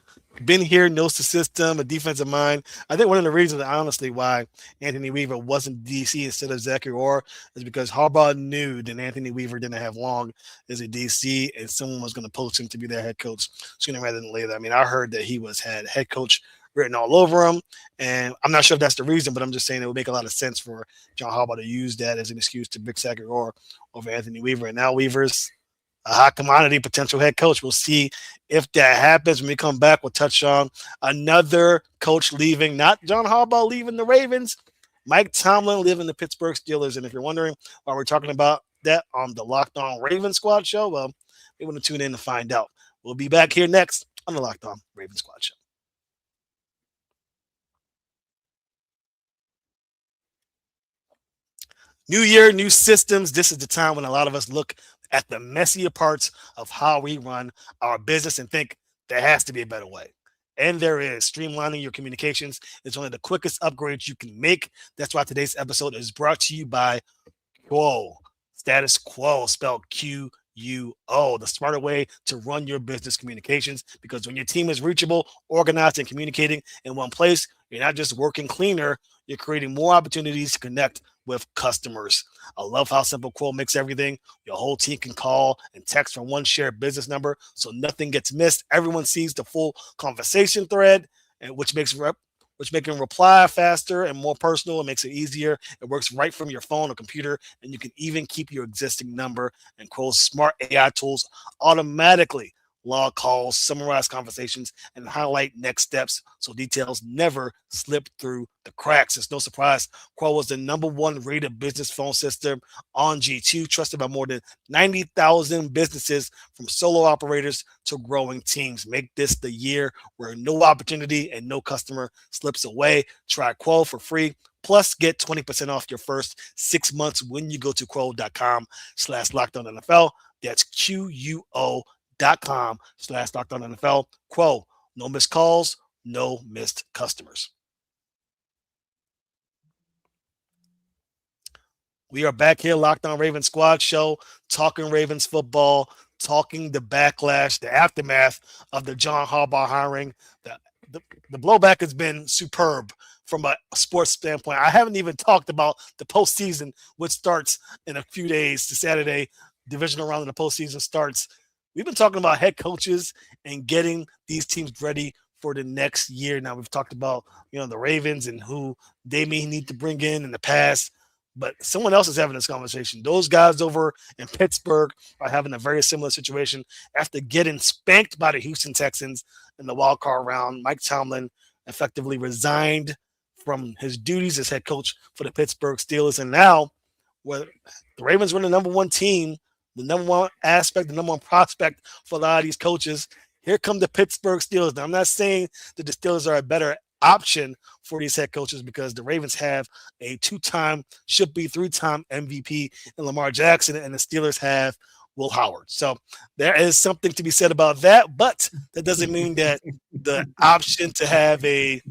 S1: been here, knows the system, a defensive mind. I think one of the reasons, honestly, why Anthony Weaver wasn't DC instead of Zachary Orr is because Harbaugh knew that Anthony Weaver didn't have long as a DC, and someone was going to poach him to be their head coach sooner rather than later. I mean, I heard that he had head coach written all over him, and I'm not sure if that's the reason, but I'm just saying it would make a lot of sense for John Harbaugh to use that as an excuse to pick Zachary Orr over Anthony Weaver. And now Weaver's a hot commodity potential head coach. We'll see if that happens. When we come back, we'll touch on another coach leaving, not John Harbaugh leaving the Ravens, Mike Tomlin leaving the Pittsburgh Steelers. And if you're wondering why we're talking about that on the Locked On Ravens Squad show, well, you want to tune in to find out. We'll be back here next on the Locked On Ravens Squad show. New year, new systems. This is the time when a lot of us look at the messier parts of how we run our business and think there has to be a better way. And there is. Streamlining your communications is one of the quickest upgrades you can make. That's why today's episode is brought to you by Quo. Status Quo, spelled Quo, the smarter way to run your business communications. Because when your team is reachable, organized, and communicating in one place, you're not just working cleaner, you're creating more opportunities to connect with customers. I love how simple Quo makes everything. Your whole team can call and text from one shared business number, so nothing gets missed. Everyone sees the full conversation thread, and which making reply faster and more personal. It makes it easier. It works right from your phone or computer, and you can even keep your existing number. And Quo's smart AI tools automatically log calls, summarize conversations, and highlight next steps so details never slip through the cracks. It's no surprise Quo was the #1 rated business phone system on G2, trusted by more than 90,000 businesses, from solo operators to growing teams. Make this the year where no opportunity and no customer slips away. Try Quo for free. Plus, get 20% off your first 6 months when you go to quo.com/LockedOnNFL. That's QUO.com/LockedOnNFL. Quo, no missed calls, no missed customers. We are back here, Locked On Ravens Squad Show, talking Ravens football, talking the backlash, the aftermath of the John Harbaugh hiring. The blowback has been superb from a sports standpoint. I haven't even talked about the postseason, which starts in a few days. The Saturday divisional round of the postseason starts. We've been talking about head coaches and getting these teams ready for the next year. Now, we've talked about, the Ravens and who they may need to bring in the past, but someone else is having this conversation. Those guys over in Pittsburgh are having a very similar situation after getting spanked by the Houston Texans in the wild card round. Mike Tomlin effectively resigned from his duties as head coach for the Pittsburgh Steelers. And now, where the Ravens were the #1 team, the #1 aspect, the #1 prospect for a lot of these coaches, here come the Pittsburgh Steelers. Now, I'm not saying that the Steelers are a better option for these head coaches, because the Ravens have a 2-time, should be 3-time MVP in Lamar Jackson, and the Steelers have Will Howard. So there is something to be said about that, but that doesn't mean that the option to have I'm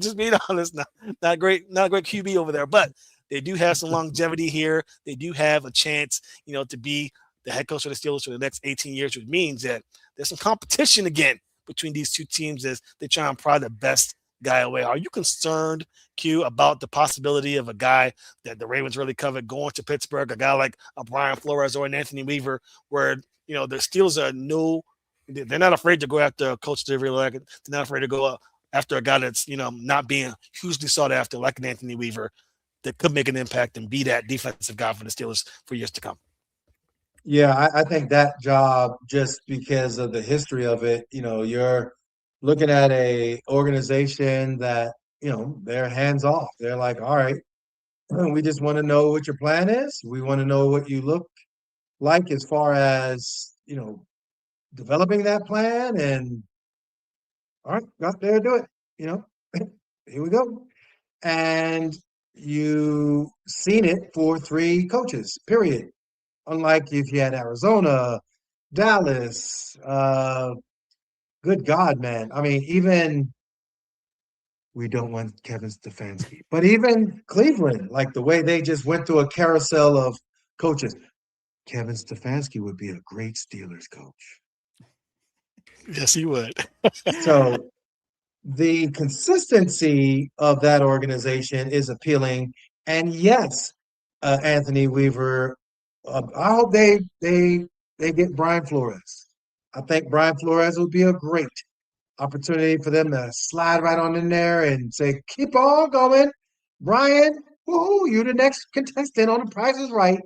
S1: just being honest, not great QB over there, but they do have some longevity here. They do have a chance, to be the head coach of the Steelers for the next 18 years, which means that there's some competition again between these two teams as they try and pry the best guy away. Are you concerned, Q, about the possibility of a guy that the Ravens really covered going to Pittsburgh, a guy like a Brian Flores or an Anthony Weaver, where, the Steelers they're not afraid to go after a coach they really like. They're not afraid to go after a guy that's, not being hugely sought after, like an Anthony Weaver, that could make an impact and be that defensive guy for the Steelers for years to come.
S2: Yeah, I think that job, just because of the history of it, you're looking at a organization that, they're hands off. They're like, all right, we just want to know what your plan is. We want to know what you look like as far as, developing that plan. And all right, go out there, do it. Here we go. And you've seen it for 3 coaches, period. Unlike if you had Arizona, Dallas, good God, man. I mean, even we don't want Kevin Stefanski, but even Cleveland, like the way they just went through a carousel of coaches. Kevin Stefanski would be a great Steelers coach.
S1: Yes, he would.
S2: So the consistency of that organization is appealing. And yes, Anthony Weaver, I hope they get Brian Flores. I think Brian Flores would be a great opportunity for them to slide right on in there and say, keep on going. Brian, woohoo, you're the next contestant on The Price is Right.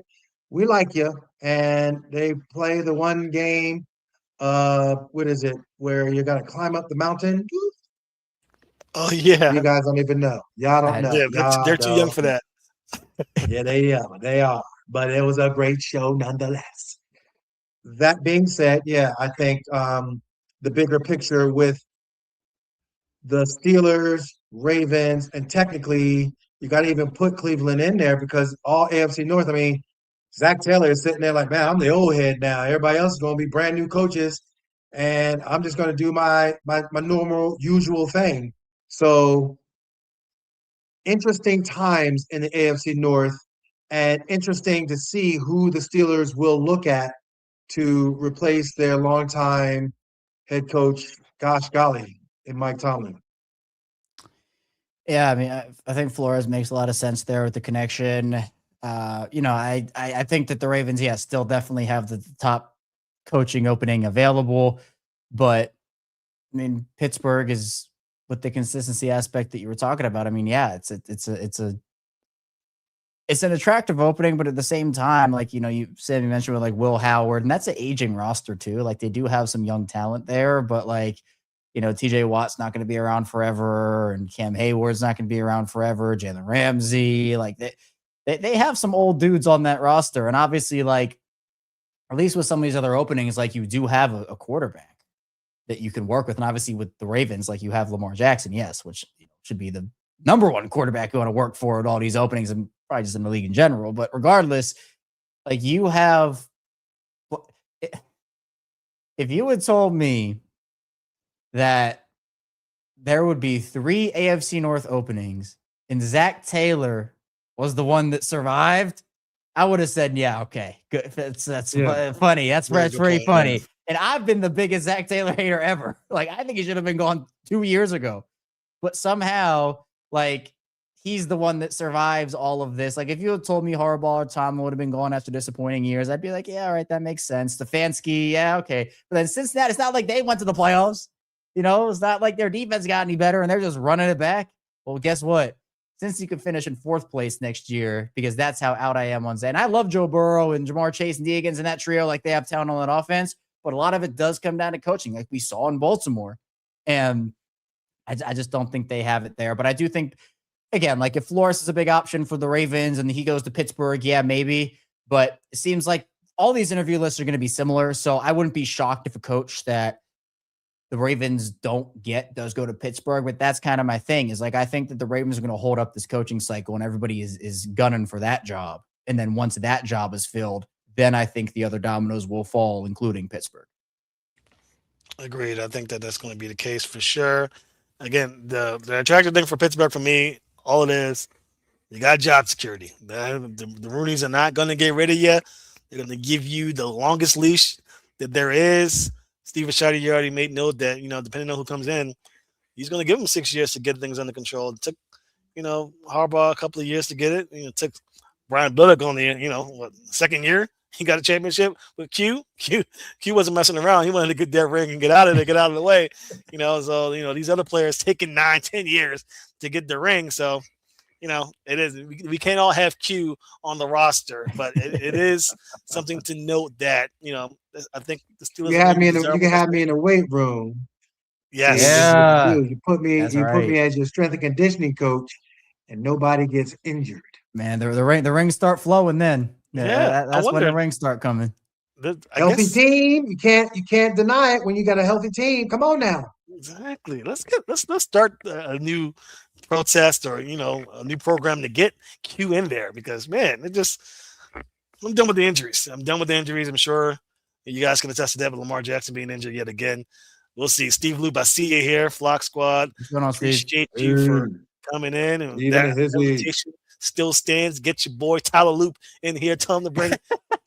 S2: We like you. And they play the one game, what is it, where you got to climb up the mountain?
S1: Oh, yeah.
S2: You guys don't even know. Y'all don't know.
S1: Yeah, they're too young for that.
S2: Yeah, they are. But it was a great show nonetheless. That being said, yeah, I think the bigger picture with the Steelers, Ravens, and technically you got to even put Cleveland in there, because all AFC North, I mean, Zach Taylor is sitting there like, man, I'm the old head now. Everybody else is going to be brand new coaches. and I'm just going to do my normal, usual thing. So interesting times in the AFC North, and interesting to see who the Steelers will look at to replace their longtime head coach, gosh golly, in Mike Tomlin.
S3: Yeah, I mean, I think Flores makes a lot of sense there with the connection. I think that the Ravens, still definitely have the top coaching opening available, but I mean, Pittsburgh is with the consistency aspect that you were talking about. I mean, it's an attractive opening, but at the same time, like, you mentioned with like Will Howard, and that's an aging roster too. Like they do have some young talent there, but like, TJ Watt's not going to be around forever, and Cam Hayward's not going to be around forever. Jalen Ramsey, like they have some old dudes on that roster, and obviously, like at least with some of these other openings, like you do have a quarterback that you can work with, and obviously with the Ravens, like you have Lamar Jackson, yes, which should be the number one quarterback you want to work for at all these openings, and probably just in the league in general. But regardless, like you have, if you had told me that there would be 3 AFC North openings and Zach Taylor was the one that survived, I would have said, yeah, okay, good. That's funny. That's pretty funny. Yeah. And I've been the biggest Zach Taylor hater ever. Like, I think he should have been gone 2 years ago. But somehow, like, he's the one that survives all of this. Like, if you had told me Harbaugh or Tomlin would have been gone after disappointing years, I'd be like, yeah, all right, that makes sense. Stefanski, yeah, okay. But then Cincinnati, it's not like they went to the playoffs. It's not like their defense got any better and they're just running it back. Well, guess what? Since you could finish in 4th place next year, because that's how out I am on Zay. And I love Joe Burrow and Jamar Chase and Deegans and that trio, like they have talent on that offense. But a lot of it does come down to coaching, like we saw in Baltimore. And I just don't think they have it there. But I do think, again, like if Flores is a big option for the Ravens and he goes to Pittsburgh, yeah, maybe. But it seems like all these interview lists are going to be similar. So I wouldn't be shocked if a coach that the Ravens don't get does go to Pittsburgh. But that's kind of my thing, is like I think that the Ravens are going to hold up this coaching cycle and everybody is gunning for that job. And then once that job is filled, then I think the other dominoes will fall, including Pittsburgh.
S1: Agreed. I think that that's going to be the case for sure. Again, the attractive thing for Pittsburgh for me, all it is, you got job security. The Roonies are not going to get rid of you. They're going to give you the longest leash that there is. Steve Bisciotti, you already made note that, depending on who comes in, he's going to give him 6 years to get things under control. It took, Harbaugh a couple of years to get it. It took Brian Billick on the, second year. He got a championship with Q. Q wasn't messing around. He wanted to get that ring and get out of the way. So, these other players taking 9-10 years to get the ring. So, it is. We can't all have Q on the roster, but it is something to note that, I think the Steelers.
S2: You can have me in the weight room.
S1: Yes.
S3: Yeah.
S2: You put me as your strength and conditioning coach, and nobody gets injured.
S3: Man, the rings start flowing then.
S1: Yeah,
S3: that's when the rings start coming.
S2: Healthy team, you can't deny it when you got a healthy team. Come on now.
S1: Exactly. Let's start a new protest or a new program to get Q in there, because man, I'm done with the injuries. I'm sure you guys can attest to that with Lamar Jackson being injured yet again. We'll see. Steve Loop, I see you here, Flock Squad. Appreciate you for coming in, and that invitation still stands. Get your boy Tyler Loop in here. Tell him to bring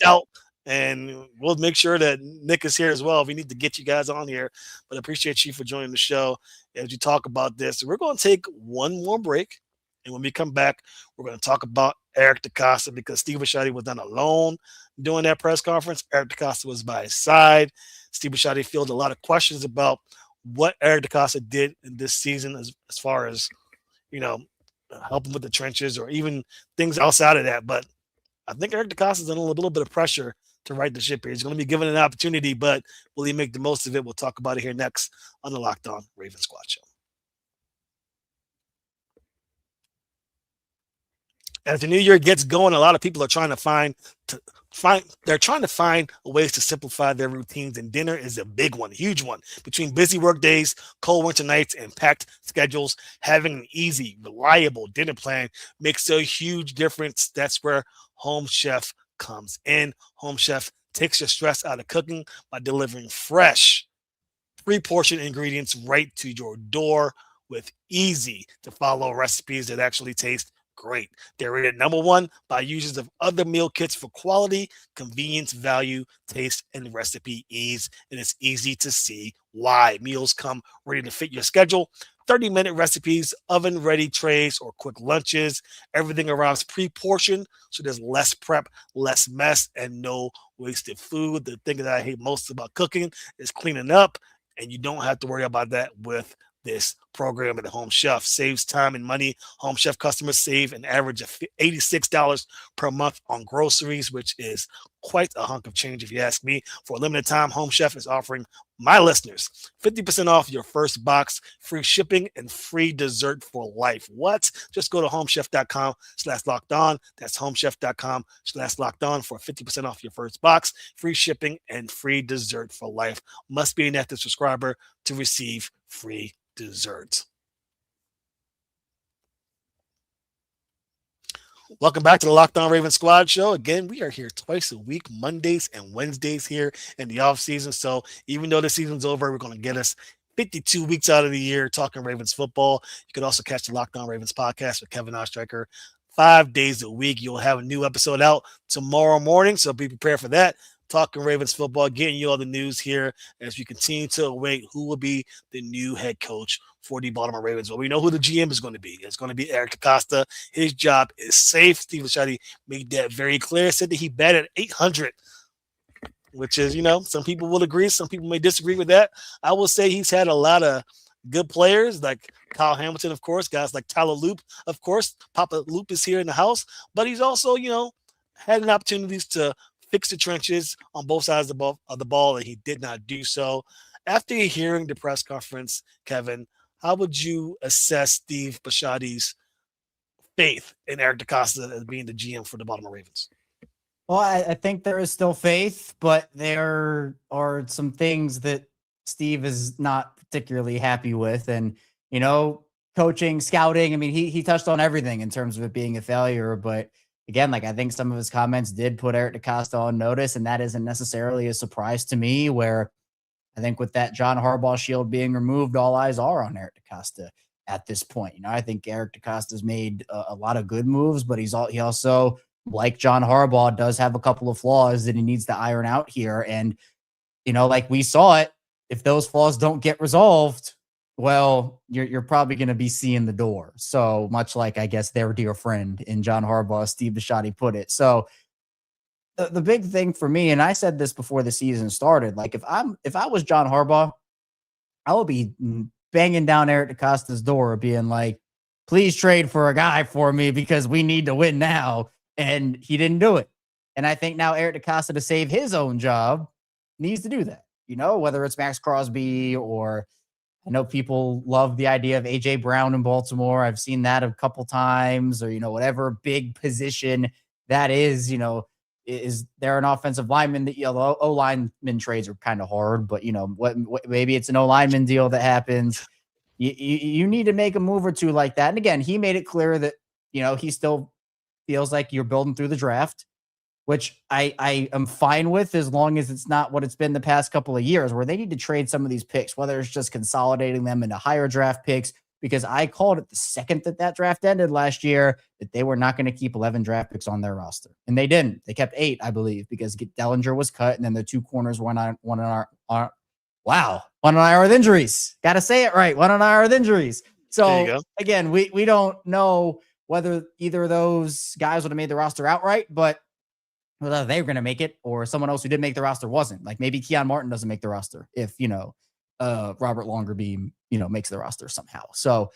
S1: out, and we'll make sure that Nick is here as well if we need to get you guys on here. But I appreciate you for joining the show as you talk about this. We're going to take one more break, and when we come back, we're going to talk about Eric DeCosta, because Steve Bisciotti was not alone during that press conference. Eric DeCosta was by his side. Steve Bisciotti fielded a lot of questions about what Eric DeCosta did in this season as far as, helping with the trenches or even things outside of that. But I think Eric DeCosta is under a little bit of pressure to right the ship here. He's going to be given an opportunity, but will he make the most of it? We'll talk about it here next on the Locked On Ravens Squad Show. As the new year gets going, a lot of people are trying to find ways to simplify their routines, and dinner is a big one, a huge one. Between busy work days, cold winter nights, and packed schedules, having an easy, reliable dinner plan makes a huge difference. That's where Home Chef comes in. Home Chef takes your stress out of cooking by delivering fresh, pre-portioned ingredients right to your door with easy to follow recipes that actually taste great. They're rated #1 by users of other meal kits for quality, convenience, value, taste, and recipe ease. And it's easy to see why. Meals come ready to fit your schedule. 30-minute recipes, oven ready trays, or quick lunches. Everything arrives pre-portioned, so there's less prep, less mess, and no wasted food. The thing that I hate most about cooking is cleaning up, and you don't have to worry about that with this program at the Home Chef. Saves time and money. Home Chef customers save an average of $86 per month on groceries, which is quite a hunk of change if you ask me. For a limited time, Home Chef is offering my listeners 50% off your first box, free shipping, and free dessert for life. What? Just go to homechef.com/lockedon. That's homechef.com/lockedon for 50% off your first box, free shipping, and free dessert for life. Must be an active subscriber to receive free dessert. Welcome back to the Locked On Ravens Squad Show. Again, we are here twice a week, Mondays and Wednesdays here in the off season. So even though the season's over, we're going to get us 52 weeks out of the year talking Ravens football. You can also catch the Locked On Ravens podcast with Kevin Oestreicher 5 days a week. You'll have a new episode out tomorrow morning, so be prepared for that. Talking Ravens football, getting you all the news here as we continue to await who will be the new head coach for the Baltimore Ravens. Well, we know who the GM is going to be. It's going to be Eric DeCosta. His job is safe. Steve Bisciotti made that very clear. Said that he batted 800, which is, some people will agree. Some people may disagree with that. I will say he's had a lot of good players like Kyle Hamilton, of course, guys like Tyler Loop, of course. Papa Loop is here in the house, but he's also, had an opportunities to fix the trenches on both sides of the ball, and he did not do so. After hearing the press conference, Kevin, how would you assess Steve Bisciotti's faith in Eric DeCosta as being the GM for the Baltimore Ravens?
S3: Well, I think there is still faith, but there are some things that Steve is not particularly happy with. And, coaching, scouting, I mean, he touched on everything in terms of it being a failure, but again, I think some of his comments did put Eric DeCosta on notice, and that isn't necessarily a surprise to me, where I think with that John Harbaugh shield being removed, all eyes are on Eric DeCosta at this point. I think Eric DeCosta's made a lot of good moves, but he also, like John Harbaugh, does have a couple of flaws that he needs to iron out here. And, we saw it, if those flaws don't get resolved, well, you're probably going to be seeing the door. So much like, I guess, their dear friend in John Harbaugh, Steve Bisciotti, put it. So the big thing for me, and I said this before the season started, if I was John Harbaugh, I would be banging down Eric DeCosta's door, being like, please trade for a guy for me because we need to win now. And he didn't do it. And I think now Eric DeCosta, to save his own job, needs to do that. Whether it's Max Crosby, or I know people love the idea of AJ Brown in Baltimore. I've seen that a couple times, or, whatever big position that is, is there an offensive lineman that, O-lineman trades are kind of hard, but maybe it's an O-lineman deal that happens. You need to make a move or two like that. And again, he made it clear that, he still feels like you're building through the draft, which I am fine with, as long as it's not what it's been the past couple of years, where they need to trade some of these picks, whether it's just consolidating them into higher draft picks, because I called it the second that draft ended last year that they were not going to keep 11 draft picks on their roster. And they didn't. They kept 8, I believe, because Dellinger was cut, and then the 2 corners went on IR with injuries. Got to say it right. One on IR with injuries. So again, we don't know whether either of those guys would have made the roster outright, but whether they were going to make it or someone else who did make the roster wasn't. Like maybe Keon Martin doesn't make the roster if, Robert Longerbeam, makes the roster somehow. So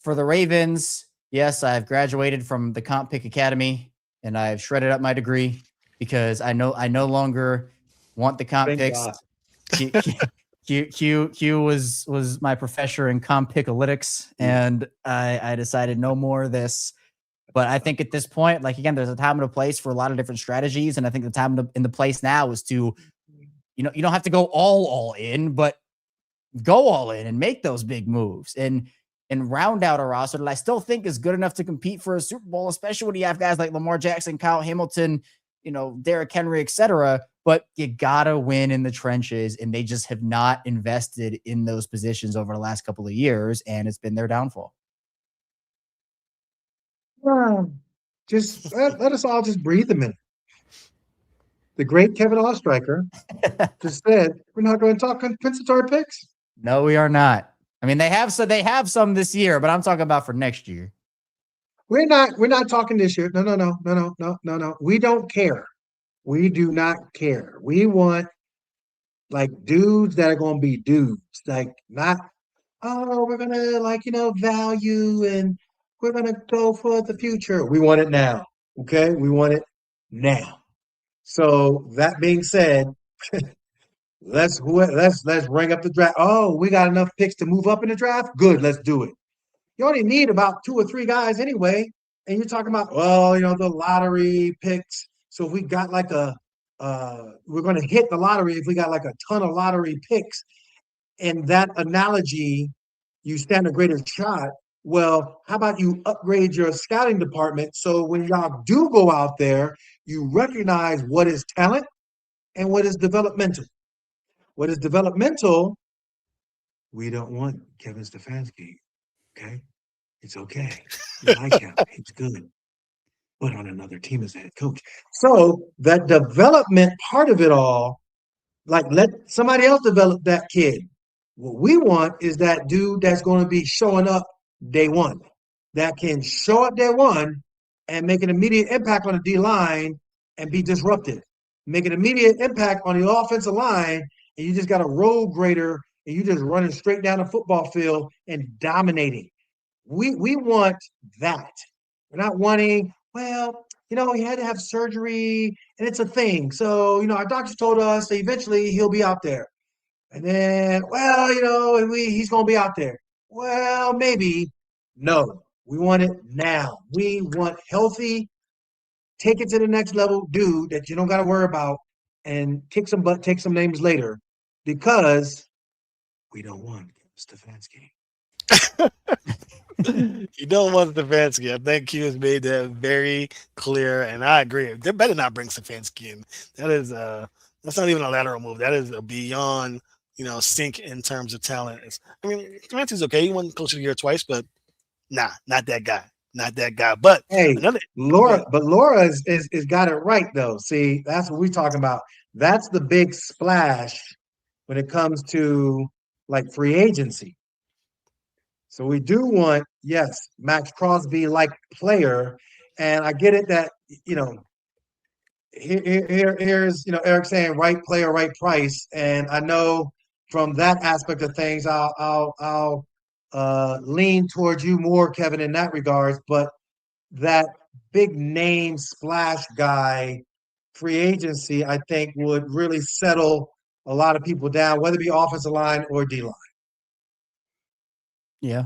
S3: for the Ravens, yes, I've graduated from the Comp Pick Academy and I've shredded up my degree because I no longer want the comp picks. Q was my professor in comp pickalytics, and I decided no more of this. But I think at this point, again, there's a time and a place for a lot of different strategies. And I think the time in the place now is to, you don't have to go all in, but go all in and make those big moves and round out a roster that I still think is good enough to compete for a Super Bowl, especially when you have guys like Lamar Jackson, Kyle Hamilton, Derrick Henry, etc. But you gotta win in the trenches, and they just have not invested in those positions over the last couple of years, and it's been their downfall.
S2: Just let us all just breathe a minute. The great Kevin Oestreicher just said we're not going to talk compensatory picks.
S3: No, we are not. I mean, they have some this year, but I'm talking about for next year.
S2: We're not talking this year. No. We don't care. We do not care. We want like dudes that are going to be dudes, like not, oh, we're going to value and we're going to go for the future. We want it now. Okay. We want it now. So that being said, let's bring up the draft. Oh, we got enough picks to move up in the draft. Good. Let's do it. You only need about 2 or 3 guys anyway. And you're talking about, the lottery picks. So if we got we're going to hit the lottery if we got like a ton of lottery picks. In that analogy, you stand a greater shot. Well, how about you upgrade your scouting department so when y'all do go out there, you recognize what is talent and what is developmental. What is developmental, we don't want Kevin Stefanski, okay? It's okay. We like him. He's good. But on another team as a head coach. So that development part of it all, let somebody else develop that kid. What we want is that dude that's going to be showing up day one, that can show up day one and make an immediate impact on the D-line and be disruptive. Make an immediate impact on the offensive line, and you just got a road grader and you just running straight down the football field and dominating. We want that. We're not wanting, he had to have surgery and it's a thing. So, our doctors told us that eventually he'll be out there. And then, he's going to be out there. Well, maybe. No, we want it now. We want healthy, take it to the next level dude that you don't got to worry about and kick some butt, take some names later because we don't want Stefanski.
S1: You don't want Stefanski. I think Q has made that very clear, and I agree. They better not bring Stefanski in. That's not even a lateral move. That is a beyond, sink in terms of talent. Stefanski's okay. He won Coach of the Year twice, but not that guy. Not that guy. But
S2: hey, Laura is got it right though. See, that's what we're talking about. That's the big splash when it comes to like free agency. So we do want, yes, Max Crosby-like player, and I get it that here's Eric saying right player, right price, and I know from that aspect of things, I'll lean towards you more, Kevin, in that regards. But that big name splash guy, free agency, I think would really settle a lot of people down, whether it be offensive line or D line.
S3: Yeah.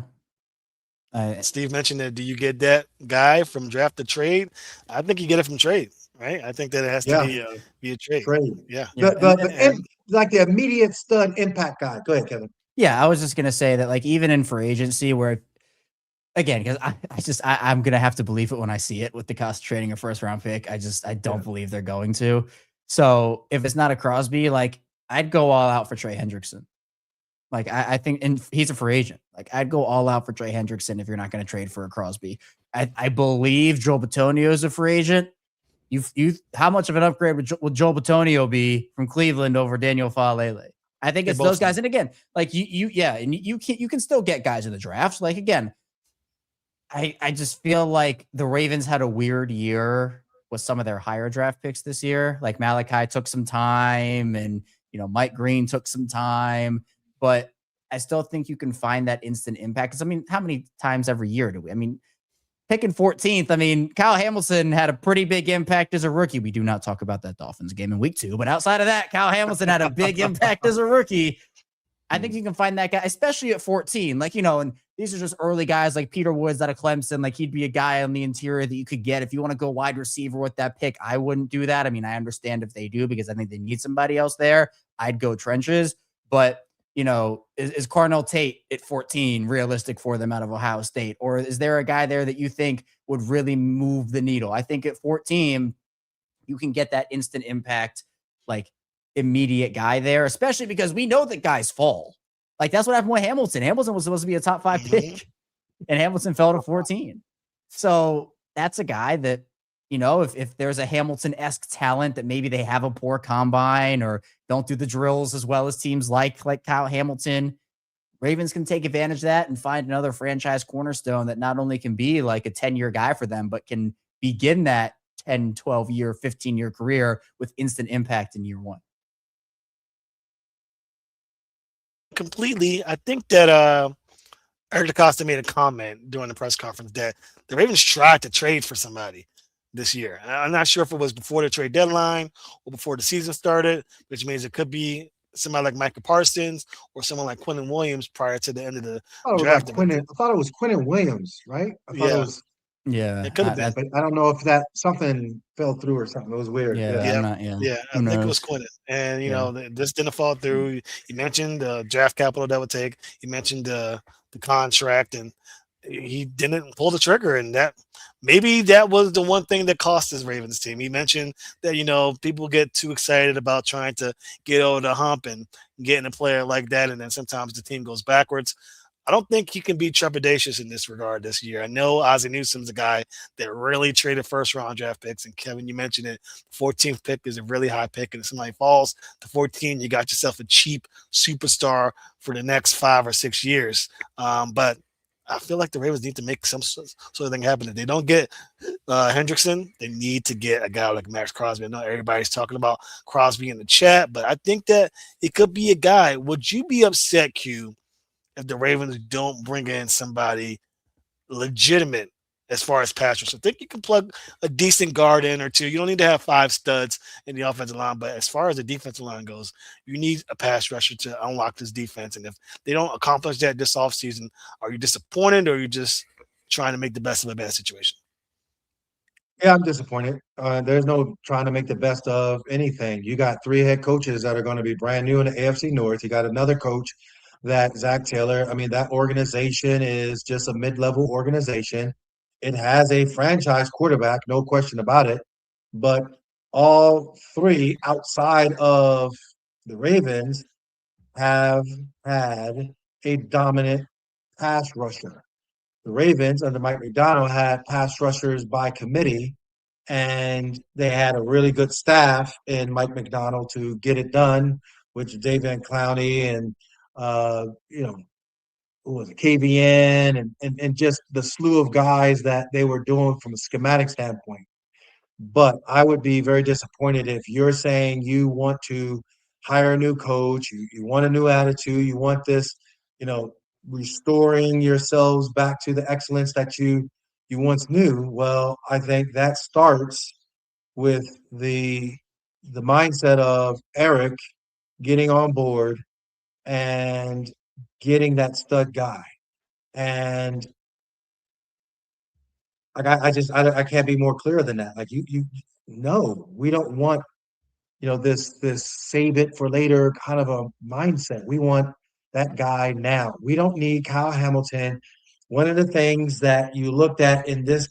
S1: Steve mentioned that. Do you get that guy from draft to trade? I think you get it from trade, right? I think that it has to be a trade. Yeah.
S2: The immediate stud impact guy. Go ahead, Kevin.
S3: Yeah, I was just gonna say that, even in free agency, where again, because I'm gonna have to believe it when I see it with the cost of trading a first round pick. I don't believe they're going to. So if it's not a Crosby, I'd go all out for Trey Hendrickson. I think, and he's a free agent. I'd go all out for Trey Hendrickson if you're not going to trade for a Crosby. I believe Joel Bitonio is a free agent. How much of an upgrade would Joel Bitonio be from Cleveland over Daniel Faalele? I think it's those guys. And again, you can still get guys in the drafts. Again, I just feel like the Ravens had a weird year with some of their higher draft picks this year. Malaki took some time, and Mike Green took some time. But I still think you can find that instant impact. Because, how many times every year do we? Picking 14th, Kyle Hamilton had a pretty big impact as a rookie. We do not talk about that Dolphins game in week 2. But outside of that, Kyle Hamilton had a big impact as a rookie. I think you can find that guy, especially at 14. And these are just early guys like Peter Woods out of Clemson. He'd be a guy on the interior that you could get. If you want to go wide receiver with that pick, I wouldn't do that. I understand if they do because I think they need somebody else there. I'd go trenches. But is Carnell Tate at 14 realistic for them out of Ohio State? Or is there a guy there that you think would really move the needle? I think at 14, you can get that instant impact, like immediate guy there, especially because we know that guys fall. Like that's what happened with Hamilton. Hamilton was supposed to be a top 5 pick, and Hamilton fell to 14. So that's a guy that, you know, if there's a Hamilton-esque talent that maybe they have a poor combine or don't do the drills as well as teams like Kyle Hamilton, Ravens can take advantage of that and find another franchise cornerstone that not only can be like a 10-year guy for them, but can begin that 10, 12-year, 15-year career with instant impact in year one.
S1: Completely. I think that Eric DeCosta made a comment during the press conference that the Ravens tried to trade for somebody this year. I'm not sure if it was before the trade deadline or before the season started, which means it could be somebody like Micah Parsons or someone like Quentin Williams prior to the end of the draft.
S2: I thought it was Quentin Williams, right? I thought it was.
S3: Yeah,
S1: it could have been.
S2: But I don't know if that something fell through or something. It was weird.
S3: Yeah,
S1: I think it was Quentin. And, you know, this didn't fall through. You mentioned the draft capital that would take. You mentioned the contract, and he didn't pull the trigger. And that maybe that was the one thing that cost his Ravens team. He mentioned that, you know, people get too excited about trying to get over the hump and getting a player like that, and then sometimes the team goes backwards. I don't think he can be trepidatious in this regard this year. I know Ozzie Newsom's a guy that really traded first-round draft picks, and Kevin, you mentioned it. 14th pick is a really high pick, and if somebody falls to 14, you got yourself a cheap superstar for the next 5 or 6 years. But I feel like the Ravens need to make some sort of thing happen. If they don't get Hendrickson, they need to get a guy like Max Crosby. I know everybody's talking about Crosby in the chat, but I think that it could be a guy. Would you be upset, Q, if the Ravens don't bring in somebody legitimate as far as pass rush? I think you can plug a decent guard in or two. You don't need to have 5 studs in the offensive line, but as far as the defensive line goes, you need a pass rusher to unlock this defense. And if they don't accomplish that this offseason, are you disappointed, or are you just trying to make the best of a bad situation?
S2: Yeah, I'm disappointed. There's no trying to make the best of anything. You got 3 head coaches that are going to be brand new in the AFC North. You got another coach, that Zach Taylor. I mean, that organization is just a mid-level organization. It has a franchise quarterback, no question about it. But all 3 outside of the Ravens have had a dominant pass rusher. The Ravens under Mike McDonald had pass rushers by committee, and they had a really good staff in Mike McDonald to get it done, which Dave Van Clowney and you know, who was it, KVN and just the slew of guys that they were doing from a schematic standpoint. But I would be very disappointed if you're saying you want to hire a new coach, you want a new attitude, you want this, you know, restoring yourselves back to the excellence that you once knew. Well, I think that starts with the mindset of Eric getting on board and getting that stud guy. And I can't be more clear than that. Like no, we don't want, you know, this save it for later kind of a mindset. We want that guy now. We don't need Kyle Hamilton. One of the things that you looked at in the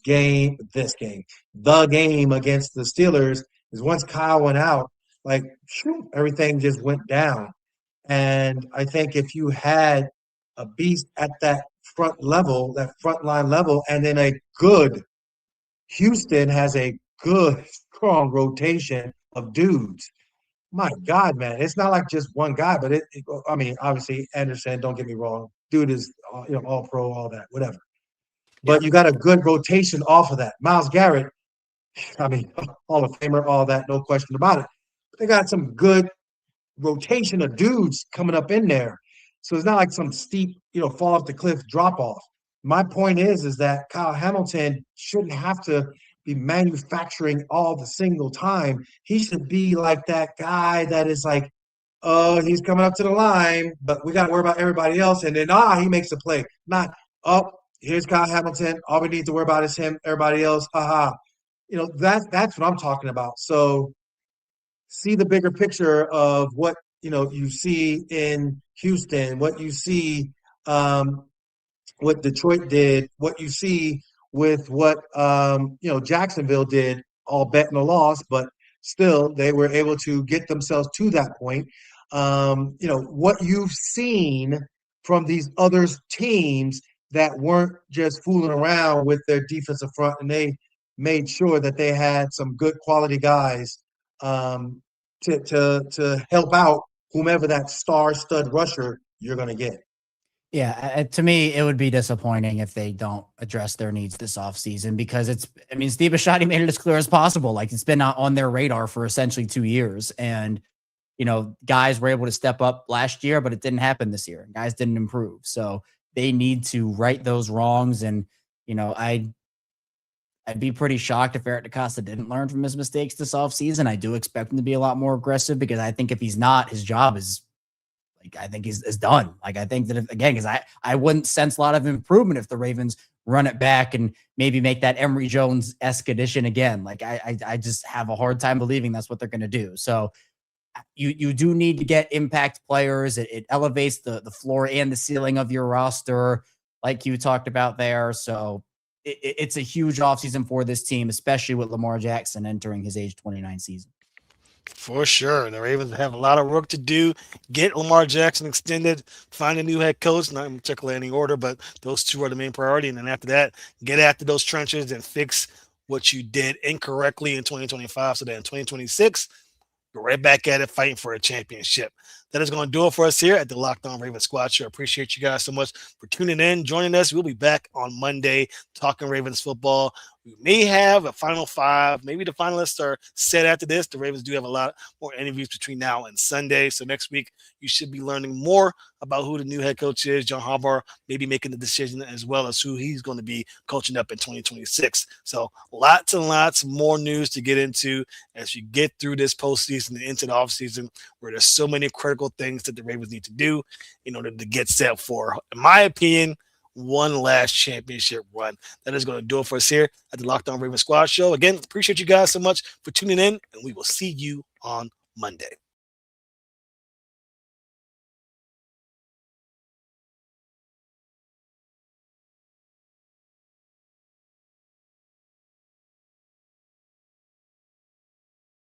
S2: game against the Steelers is once Kyle went out, like everything just went down. And I think if you had a beast at that front level, that front line level, and then Houston has a good, strong rotation of dudes. My God, man, it's not like just one guy, but I mean, obviously Anderson, don't get me wrong, dude is all pro, all that, whatever. But you got a good rotation off of that. Myles Garrett, I mean, Hall of Famer, all that, no question about it. But they got some good rotation of dudes coming up in there. So it's not like some steep, fall off the cliff drop off. My point is that Kyle Hamilton shouldn't have to be manufacturing all the single time. He should be like that guy that is like, oh, he's coming up to the line, but we got to worry about everybody else. And then, he makes a play. Not, here's Kyle Hamilton. All we need to worry about is him, everybody else. That's what I'm talking about. So see the bigger picture of what, you see in Houston, what you see, what Detroit did, what you see with what, Jacksonville did, all bet and a loss. But still they were able to get themselves to that point. What you've seen from these other teams that weren't just fooling around with their defensive front, and they made sure that they had some good quality guys to help out whomever that star stud rusher you're going to get.
S3: Yeah, to me, it would be disappointing if they don't address their needs this offseason because Steve Bisciotti made it as clear as possible. Like, it's been on their radar for essentially 2 years. And, guys were able to step up last year, but it didn't happen this year. Guys didn't improve. So they need to right those wrongs. And, I'd be pretty shocked if Eric DeCosta didn't learn from his mistakes this offseason. I do expect him to be a lot more aggressive because I think if he's not, his job is I think is done. Like, I think that because I wouldn't sense a lot of improvement if the Ravens run it back and maybe make that Emory Jones-esque edition again. Like, I just have a hard time believing that's what they're going to do. So you do need to get impact players. It elevates the floor and the ceiling of your roster, like you talked about there. So it's a huge offseason for this team, especially with Lamar Jackson entering his age 29 season.
S1: For sure. The Ravens have a lot of work to do. Get Lamar Jackson extended, find a new head coach, not in particular any order, but those two are the main priority. And then after that, get after those trenches and fix what you did incorrectly in 2025 so that in 2026, you're right back at it fighting for a championship. That is going to do it for us here at the Locked On Ravens Squad Show. I appreciate you guys so much for tuning in, joining us. We'll be back on Monday talking Ravens football. We may have a final five. Maybe the finalists are set after this. The Ravens do have a lot more interviews between now and Sunday. So next week, you should be learning more about who the new head coach is. John Harbaugh may be making the decision as well as who he's going to be coaching up in 2026. So lots and lots more news to get into as you get through this postseason and into the offseason where there's so many critical things that the Ravens need to do in order to get set for, in my opinion, one last championship run. That is going to do it for us here at the Locked On Ravens Squad Show. Again, appreciate you guys so much for tuning in, and we will see you on Monday.